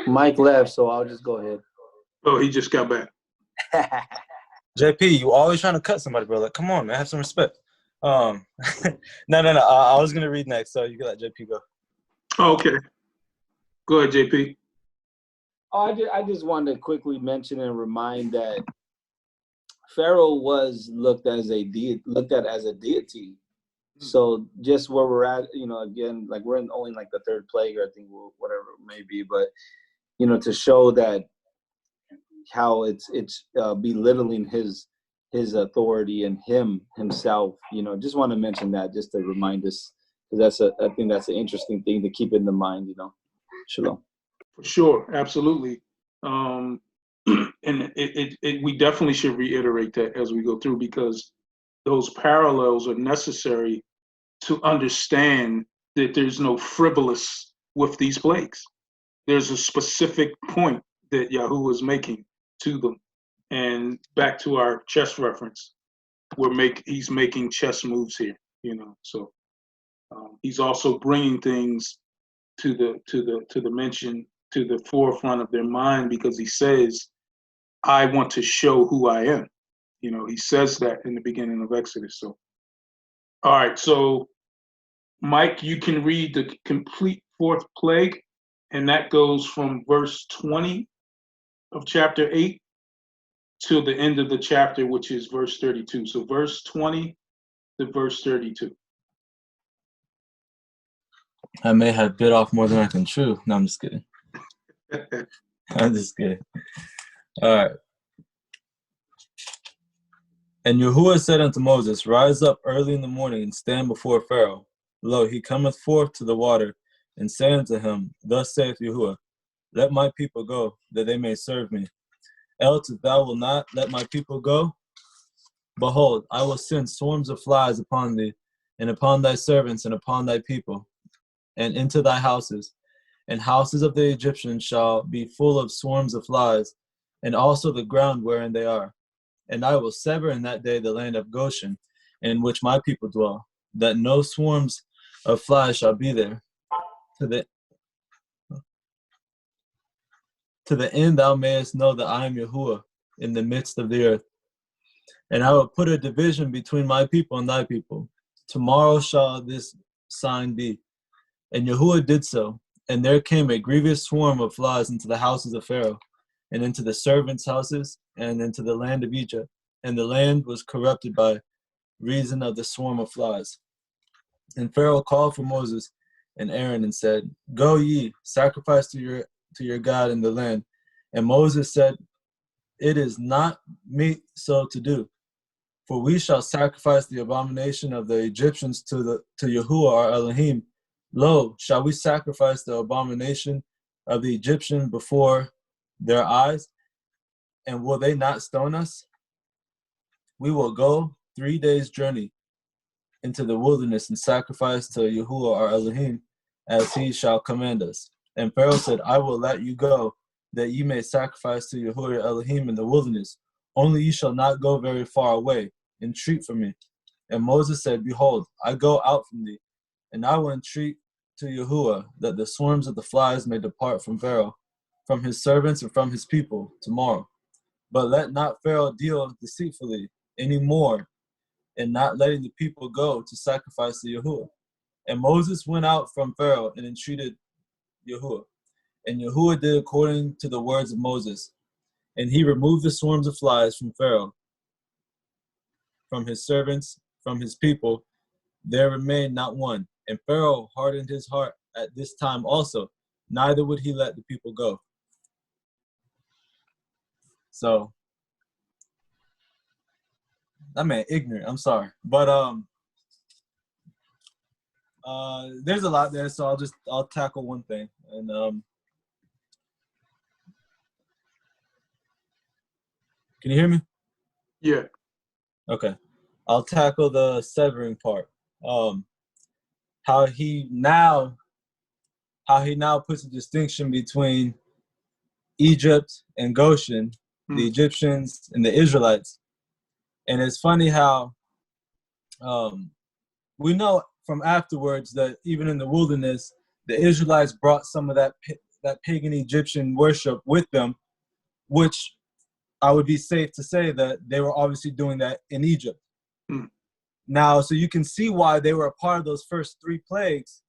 [SPEAKER 5] Mike left, so I'll just go ahead.
[SPEAKER 1] Oh, he just got back.
[SPEAKER 10] JP, you always trying to cut somebody, bro. Like, come on, man, have some respect. No. I was gonna read next, so you can let JP go.
[SPEAKER 1] Oh, okay. Go ahead, JP.
[SPEAKER 5] Oh, I just wanted to quickly mention and remind that Pharaoh was looked at as a deity. So just where we're at, you know, again, like we're in only like the third plague, or I think whatever it may be, but you know, to show that how it's belittling his authority and himself, you know, just want to mention that just to remind us, because I think that's an interesting thing to keep in the mind, you know. Shalom.
[SPEAKER 1] For sure, absolutely. And we definitely should reiterate that as we go through, because those parallels are necessary to understand that there's no frivolous with these plagues. There's a specific point that Yahuwah is making to them. And back to our chess reference, he's making chess moves here, you know. So he's also bringing things to the mention, to the forefront of their mind, because he says, I want to show who I am. You know, he says that in the beginning of Exodus. So, all right. So, Mike, you can read the complete fourth plague, and that goes from verse 20 of chapter 8 till the end of the chapter, which is verse 32. So, verse 20 to verse 32.
[SPEAKER 10] I may have bit off more than I can chew. No, I'm just kidding. I'm just kidding. All right. And Yahuwah said unto Moses, Rise up early in the morning and stand before Pharaoh. Lo, he cometh forth to the water, and say unto him, Thus saith Yahuwah, Let my people go, that they may serve me. Else if thou wilt not let my people go, behold, I will send swarms of flies upon thee, and upon thy servants, and upon thy people, and into thy houses. And houses of the Egyptians shall be full of swarms of flies, and also the ground wherein they are. And I will sever in that day the land of Goshen, in which my people dwell, that no swarms of flies shall be there, to the end thou mayest know that I am Yahuwah in the midst of the earth. And I will put a division between my people and thy people. Tomorrow shall this sign be. And Yahuwah did so, and there came a grievous swarm of flies into the houses of Pharaoh, and into the servants' houses, and into the land of Egypt. And the land was corrupted by reason of the swarm of flies. And Pharaoh called for Moses and Aaron and said, Go ye, sacrifice to your God in the land. And Moses said, It is not meet so to do, for we shall sacrifice the abomination of the Egyptians to Yahuwah our Elohim. Lo, shall we sacrifice the abomination of the Egyptian before their eyes? and will they not stone us? We will go 3 days' journey into the wilderness and sacrifice to Yahuwah our Elohim, as he shall command us. And Pharaoh said, I will let you go, that ye may sacrifice to Yahuwah your Elohim in the wilderness. Only ye shall not go very far away. Entreat for me. And Moses said, Behold, I go out from thee, and I will entreat to Yahuwah that the swarms of the flies may depart from Pharaoh, from his servants and from his people tomorrow. But let not Pharaoh deal deceitfully any more in not letting the people go to sacrifice to Yahuwah. And Moses went out from Pharaoh and entreated Yahuwah. And Yahuwah did according to the words of Moses. And he removed the swarms of flies from Pharaoh, from his servants, from his people. There remained not one. And Pharaoh hardened his heart at this time also, neither would he let the people go. So, I mean, ignorant, I'm sorry. But there's a lot there, so I'll tackle one thing. And can you hear me?
[SPEAKER 1] Yeah.
[SPEAKER 10] Okay. I'll tackle the severing part. How he now puts a distinction between Egypt and Goshen, the Egyptians and the Israelites. And it's funny how we know from afterwards that even in the wilderness, the Israelites brought some of that pagan Egyptian worship with them, which I would be safe to say that they were obviously doing that in Egypt. Now, so you can see why they were a part of those first 3 plagues,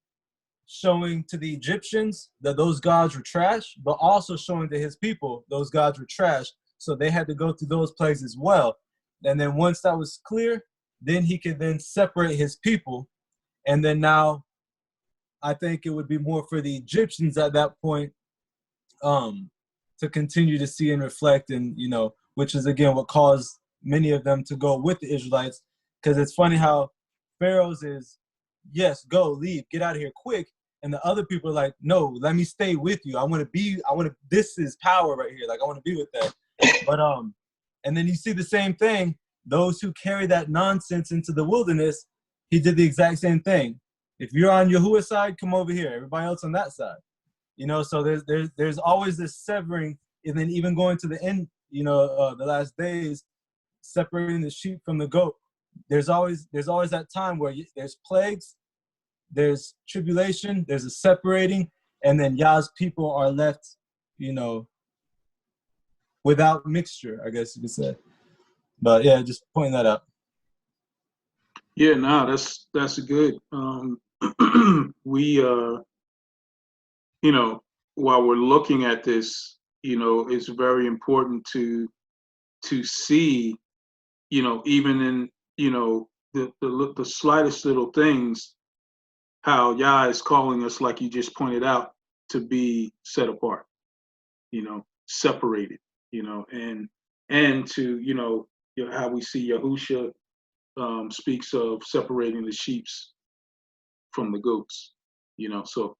[SPEAKER 10] showing to the Egyptians that those gods were trash, but also showing to his people those gods were trash. So they had to go through those plagues as well. And then once that was clear, then he could then separate his people. And then now I think it would be more for the Egyptians at that point to continue to see and reflect, and which is again what caused many of them to go with the Israelites. Because it's funny how Pharaoh's is, yes, go, leave, get out of here quick. And the other people are like, no, let me stay with you. This is power right here. Like, I want to be with that. But, and then you see the same thing. Those who carry that nonsense into the wilderness, he did the exact same thing. If you're on Yahuwah's side, come over here. Everybody else on that side. So there's always this severing. And then even going to the end, the last days, separating the sheep from the goat. There's always that time where there's plagues, there's tribulation, there's a separating, and then Yah's people are left, without mixture, I guess you could say. But yeah, just pointing that out.
[SPEAKER 1] Yeah, no, that's good. We while we're looking at this, it's very important to see, even in the slightest little things, how Yah is calling us, like you just pointed out, to be set apart, separated, and to how we see Yahusha speaks of separating the sheeps from the goats, so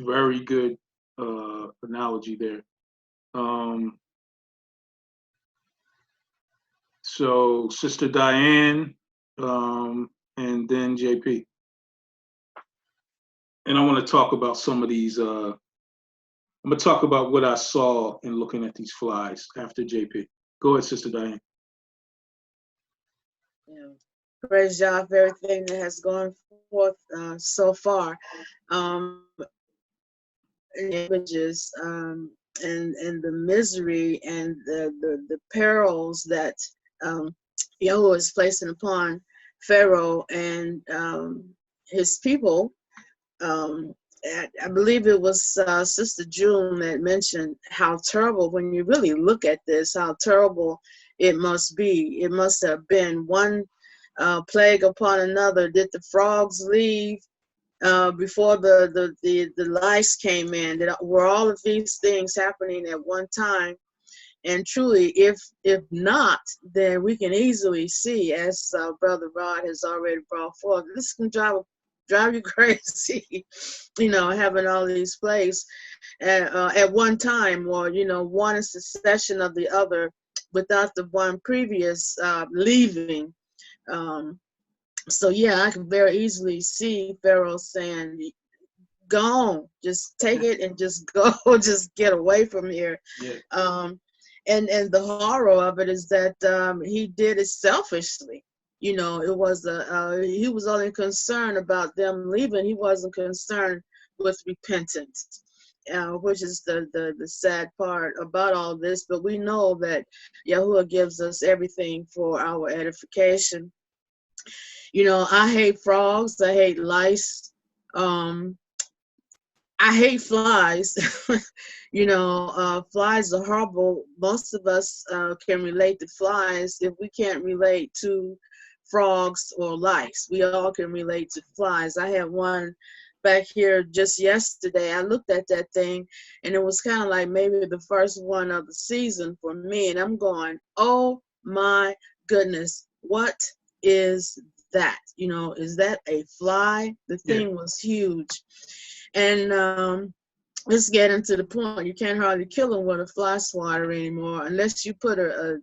[SPEAKER 1] very good analogy there. So Sister Diane, and then JP. And I want to talk about some of these. I'm going to talk about what I saw in looking at these flies after JP. Go ahead, Sister Diane.
[SPEAKER 13] Yeah. Praise Yah for everything that has gone forth so far. Images and the misery and the perils that Yahuwah is placing upon Pharaoh and his people. I believe it was Sister June that mentioned how terrible, when you really look at this, how terrible it must be. It must have been one plague upon another. Did the frogs leave before the lice came in? Were all of these things happening at one time? And truly, if not, then we can easily see, as Brother Rod has already brought forth, this can drive a drive you crazy, you know, having all these plagues at one time, or, you know, one in succession of the other without the one previous leaving. So yeah, I can very easily see Pharaoh saying, go on, just take it and just go, just get away from here.
[SPEAKER 1] Yeah.
[SPEAKER 13] And the horror of it is that he did it selfishly. You know, it was he was only concerned about them leaving. He wasn't concerned with repentance, which is the sad part about all this. But we know that Yahuwah gives us everything for our edification. You know, I hate frogs. I hate lice. I hate flies. You know, flies are horrible. Most of us can relate to flies. If we can't relate to frogs or lice, we all can relate to flies. I had one back here just yesterday. I looked at that thing, and it was kind of like maybe the first one of the season for me. And I'm going, oh my goodness, what is that? You know, is that a fly? The thing was huge. And let's get into the point. You can't hardly kill them with a fly swatter anymore unless you put a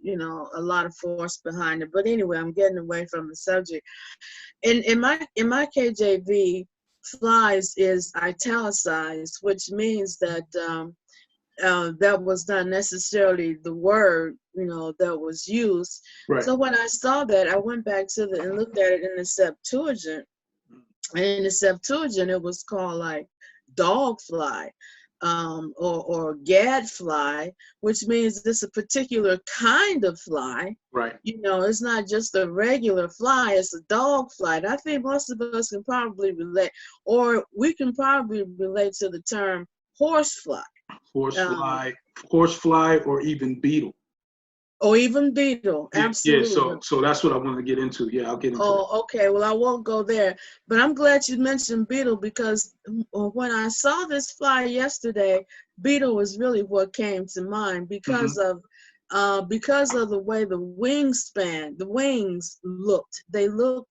[SPEAKER 13] lot of force behind it. But anyway, I'm getting away from the subject. In my KJV, flies is italicized, which means that that was not necessarily the word, you know, that was used. Right. So when I saw that, I went back to and looked at it in the Septuagint. And in the Septuagint, it was called like dog fly or gadfly, which means it's a particular kind of fly. Right. You know, it's not just a regular fly, it's a dog fly. And I think most of us can probably relate, or we can probably relate to the term horsefly.
[SPEAKER 1] Horsefly, or even beetle.
[SPEAKER 13] Or even beetle, absolutely.
[SPEAKER 1] Yeah, so that's what I wanted to get into. Yeah, I'll get into that.
[SPEAKER 13] Okay. Well, I won't go there. But I'm glad you mentioned beetle, because when I saw this fly yesterday, beetle was really what came to mind because of the way the wings looked. They look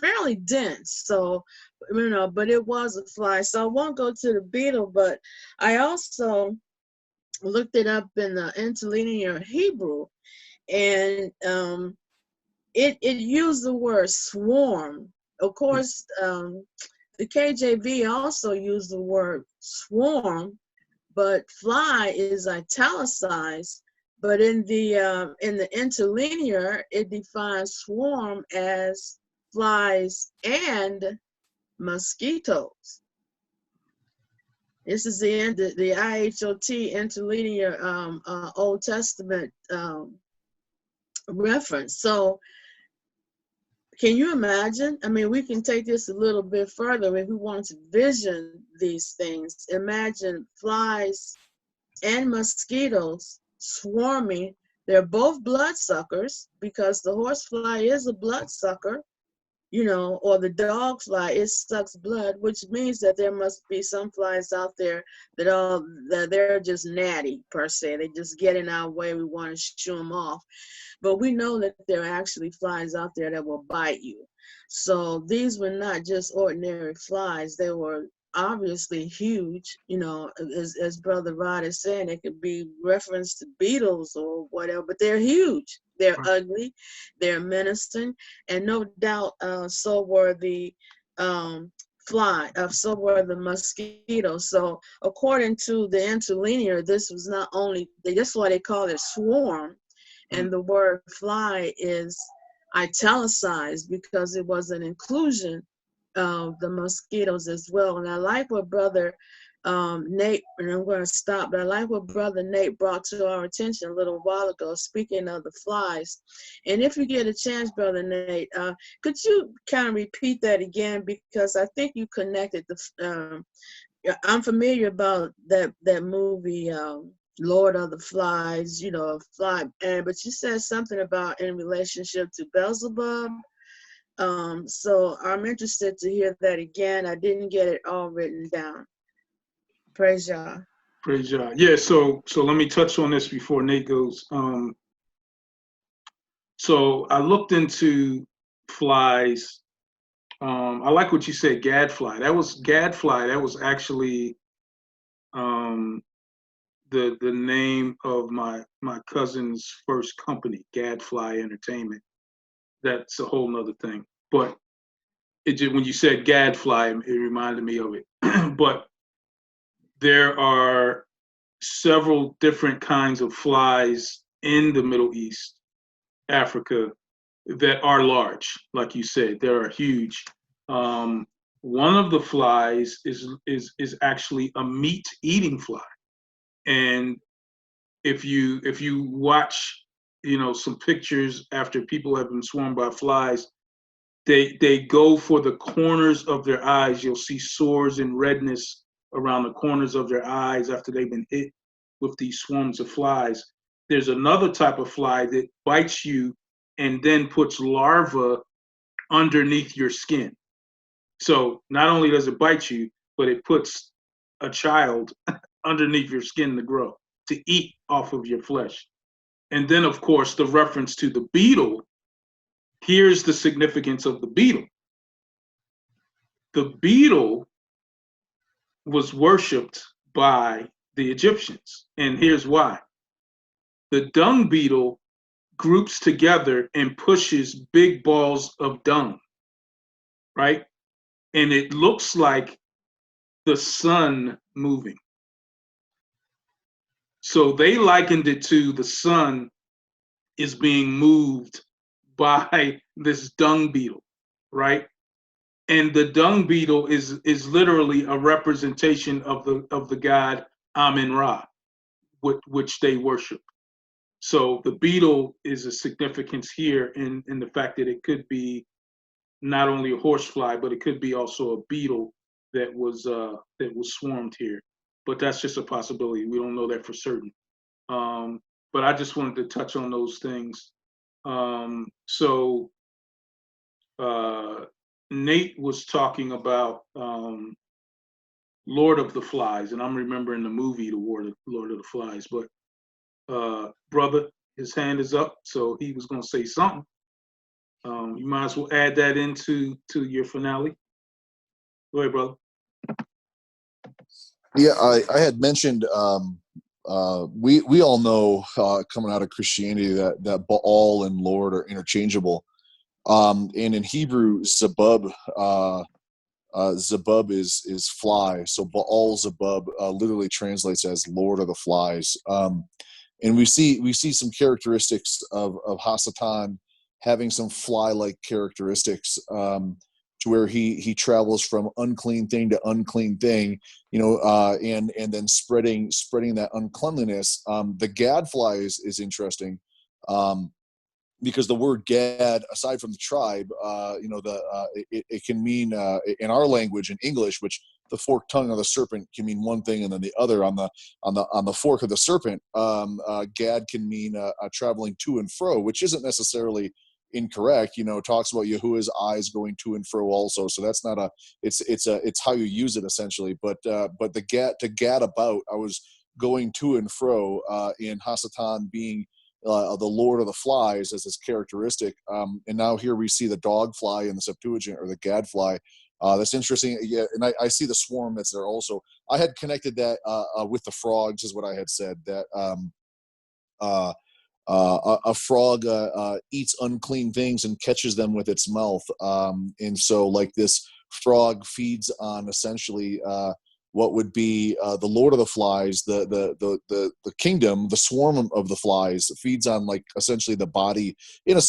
[SPEAKER 13] fairly dense. So, you know, but it was a fly. So I won't go to the beetle, but I also looked it up in the interlinear Hebrew, and it used the word swarm. Of course, the KJV also used the word swarm, but fly is italicized. But in the interlinear, it defines swarm as flies and mosquitoes. This is the IHOT interlinear Old Testament reference. So can you imagine? I mean, we can take this a little bit further if we want to vision these things. Imagine flies and mosquitoes swarming. They're both bloodsuckers, because the horsefly is a bloodsucker. You know, or the dog fly, it sucks blood, which means that there must be some flies out there that they're just natty per se. They just get in our way. We want to shoo them off. But we know that there are actually flies out there that will bite you. So these were not just ordinary flies. They were obviously huge. You know, as Brother Rod is saying, it could be reference to beetles or whatever, but they're huge. They're ugly, they're menacing, and no doubt so were the so were the mosquitoes. So according to the interlinear, this was not only, that's why they call it swarm, and the word fly is italicized because it was an inclusion of the mosquitoes as well. And I like what Brother Nate, and I'm going to stop, but I like what Brother Nate brought to our attention a little while ago, speaking of the flies. And if you get a chance, Brother Nate, could you kind of repeat that again? Because I think you connected I'm familiar about that movie, Lord of the Flies, you know, fly, but you said something about in relationship to Beelzebub. So I'm interested to hear that again. I didn't get it all written down. Praise Yah.
[SPEAKER 1] Praise Yah. Yeah, so let me touch on this before Nate goes. So I looked into flies I like what you said, gadfly. That was gadfly. That was actually the name of my cousin's first company, Gadfly Entertainment. That's a whole nother thing. But it just, when you said gadfly, it reminded me of it. But there are several different kinds of flies in the Middle East, Africa, that are large. Like you said, they are huge. One of the flies is actually a meat-eating fly, and if you watch, some pictures after people have been swarmed by flies, they go for the corners of their eyes. You'll see sores and redness around the corners of their eyes after they've been hit with these swarms of flies. There's another type of fly that bites you and then puts larvae underneath your skin. So not only does it bite you, but it puts a child underneath your skin to grow, to eat off of your flesh. And then, of course, the reference to the beetle. Here's the significance of the beetle. The beetle was worshipped by the Egyptians. And here's why. The dung beetle groups together and pushes big balls of dung, right? And it looks like the sun moving. So they likened it to the sun is being moved by this dung beetle, right? And the dung beetle is literally a representation of the god Amun-Ra, which they worship. So the beetle is a significance here in the fact that it could be not only a horsefly, but it could be also a beetle that was swarmed here. But that's just a possibility. We don't know that for certain. But I just wanted to touch on those things. So Nate was talking about Lord of the Flies, and I'm remembering the movie The Lord of the Flies. But brother, his hand is up, so he was going to say something. You might as well add that into your finale. Go ahead, brother.
[SPEAKER 6] Yeah, I had mentioned we all know coming out of Christianity that Baal and Lord are interchangeable. And in Hebrew, Zebub is fly, so Baal Zebub literally translates as Lord of the Flies. And we see some characteristics of Hasatan having some fly-like characteristics, to where he travels from unclean thing to unclean thing, and then spreading that uncleanliness. The gadfly is interesting, because the word Gad, aside from the tribe, it can mean in our language, in English, which the forked tongue of the serpent can mean one thing, and then the other. On the fork of the serpent, Gad can mean traveling to and fro, which isn't necessarily incorrect. It talks about Yahuwah's eyes going to and fro also. So that's not it's how you use it essentially. But the gad about, I was going to and fro, in Hasatan being the Lord of the Flies as his characteristic. And now here we see the dog fly in the Septuagint, or the gadfly. That's interesting. Yeah, and I see the swarm that's there also. I had connected that with the frogs, is what I had said, that a frog eats unclean things and catches them with its mouth. And so like this frog feeds on essentially what would be the Lord of the Flies, the kingdom, the swarm of the flies, feeds on like essentially the body in a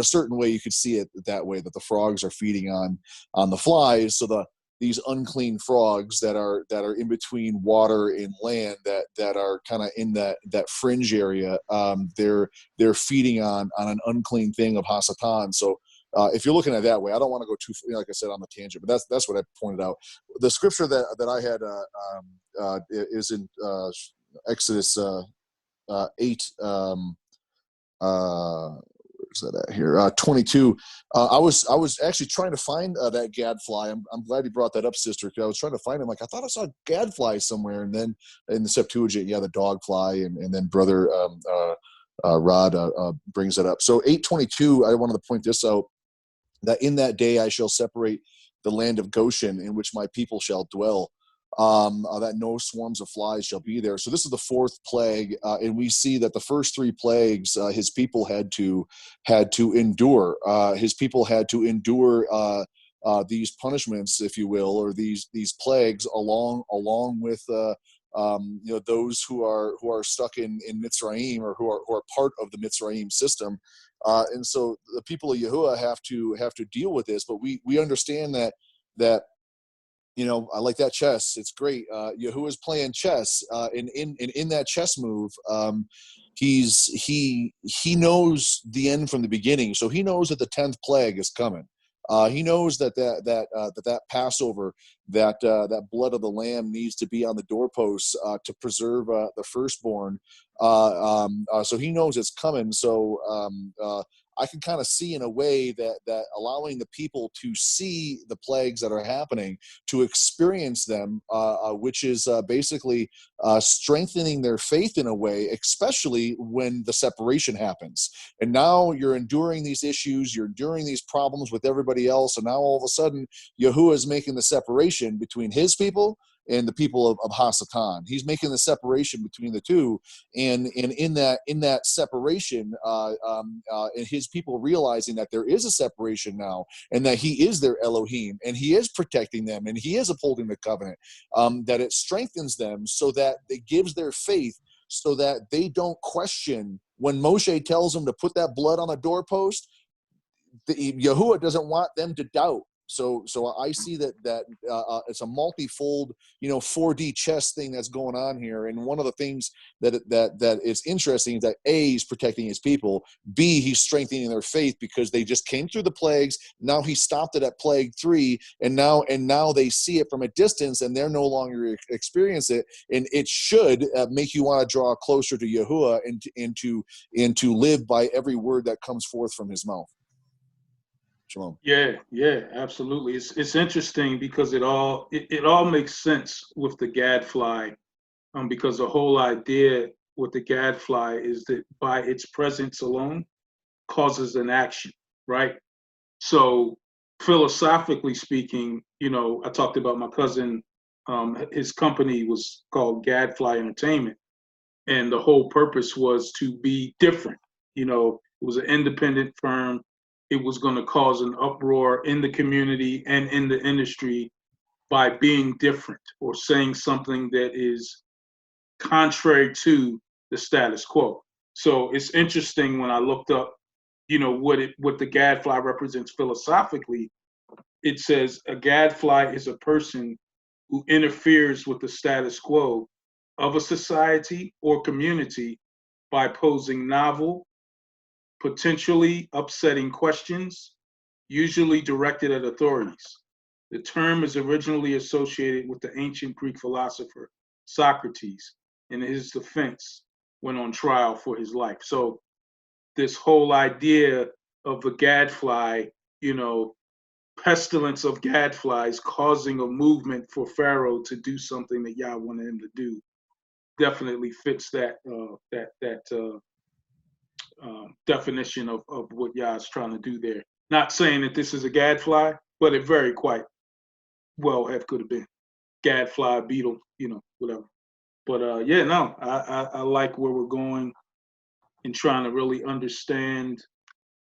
[SPEAKER 6] certain way. You could see it that way, that the frogs are feeding on the flies. So these unclean frogs that are in between water and land, that are kind of in that fringe area, they're feeding on an unclean thing of Hasatan. So if you're looking at it that way, I don't want to go too, like I said, on the tangent, but that's what I pointed out. The scripture that I had is in Exodus 8. Where's that at here? 22. I was actually trying to find that gadfly. I'm glad you brought that up, sister, because I was trying to find him. Like, I thought I saw gadfly somewhere, and then in the Septuagint, the dog fly, and then brother Rod brings it up. So 8:22. I wanted to point this out, that in that day I shall separate the land of Goshen, in which my people shall dwell. That no swarms of flies shall be there. So this is the fourth plague, and we see that the first three plagues his people had to endure. His people had to endure these punishments, if you will, or these plagues along with those who are stuck in Mitzrayim, or who are part of the Mitzrayim system. And so the people of Yahuah have to deal with this. But we understand that I like that chess. It's great. Yahuah's playing chess, and in that chess move, he knows the end from the beginning. So he knows that the 10th plague is coming. He knows that Passover, that blood of the lamb needs to be on the doorposts to preserve the firstborn. So he knows it's coming. So I can kind of see in a way that allowing the people to see the plagues that are happening, to experience them, which is basically strengthening their faith in a way, especially when the separation happens. And now you're enduring these issues, you're enduring these problems with everybody else, and now all of a sudden Yahuah is making the separation between his people and the people of Hasatan. He's making the separation between the two, and in that separation, and his people realizing that there is a separation now, and that he is their Elohim, and he is protecting them, and he is upholding the covenant, that it strengthens them, so that it gives their faith, so that they don't question when Moshe tells them to put that blood on a doorpost. Yahuah doesn't want them to doubt. So I see that it's a multifold, 4D chess thing that's going on here. And one of the things that is interesting is that A, he's protecting his people. B, he's strengthening their faith, because they just came through the plagues. Now he stopped it at plague 3, and now they see it from a distance, and they're no longer experience it. And it should make you want to draw closer to Yahuah and to live by every word that comes forth from his mouth. Shalom.
[SPEAKER 1] Yeah, absolutely. It's interesting because it all makes sense with the gadfly, because the whole idea with the gadfly is that by its presence alone causes an action, right? So philosophically speaking, I talked about my cousin, his company was called Gadfly Entertainment, and the whole purpose was to be different. It was an independent firm. It was going to cause an uproar in the community and in the industry by being different or saying something that is contrary to the status quo. So it's interesting when I looked up, what the gadfly represents philosophically. It says a gadfly is a person who interferes with the status quo of a society or community by posing novel, potentially upsetting questions, usually directed at authorities. The term is originally associated with the ancient Greek philosopher Socrates in his defense when on trial for his life. So this whole idea of the gadfly, pestilence of gadflies causing a movement for Pharaoh to do something that Yah wanted him to do, definitely fits that definition of what Yah is trying to do there. Not saying that this is a gadfly, but it very quite well could have been gadfly, beetle, whatever. But I like where we're going in trying to really understand,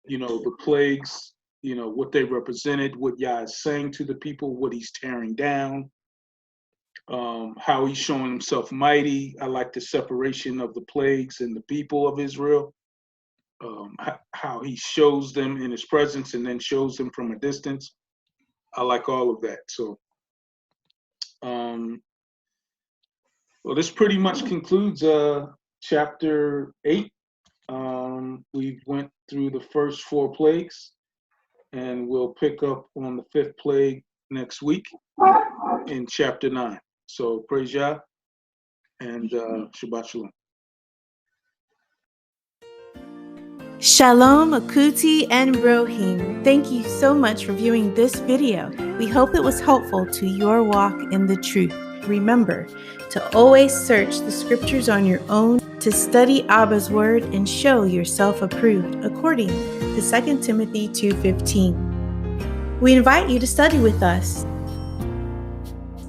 [SPEAKER 1] the plagues, what they represented, what Yah is saying to the people, what he's tearing down, how he's showing himself mighty. I like the separation of the plagues and the people of Israel. How he shows them in his presence and then shows them from a distance. I like all of that. So, this pretty much concludes chapter 8. We went through the first 4 plagues, and we'll pick up on the 5th plague next week in chapter 9. So praise Yah, and Shabbat Shalom.
[SPEAKER 9] Shalom, Akuti, and Brohim. Thank you so much for viewing this video. We hope it was helpful to your walk in the truth. Remember to always search the scriptures on your own, to study Abba's word and show yourself approved, according to 2 Timothy 2:15.
[SPEAKER 14] We invite you to study with us.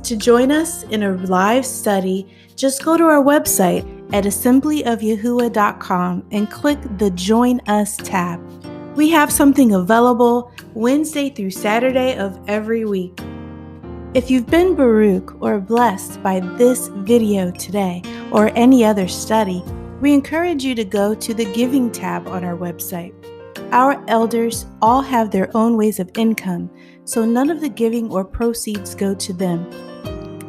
[SPEAKER 14] To join us in a live study, just go to our website at assemblyofyahuah.com and click the Join Us tab. We have something available Wednesday through Saturday of every week. If you've been Baruch or blessed by this video today or any other study, we encourage you to go to the Giving tab on our website. Our elders all have their own ways of income, so none of the giving or proceeds go to them.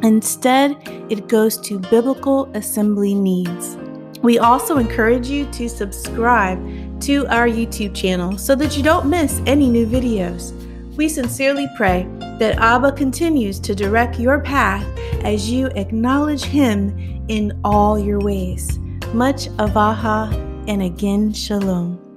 [SPEAKER 14] Instead, it goes to biblical assembly needs. We also encourage you to subscribe to our YouTube channel so that you don't miss any new videos. We sincerely pray that Abba continues to direct your path as you acknowledge Him in all your ways. Much avaha and again shalom.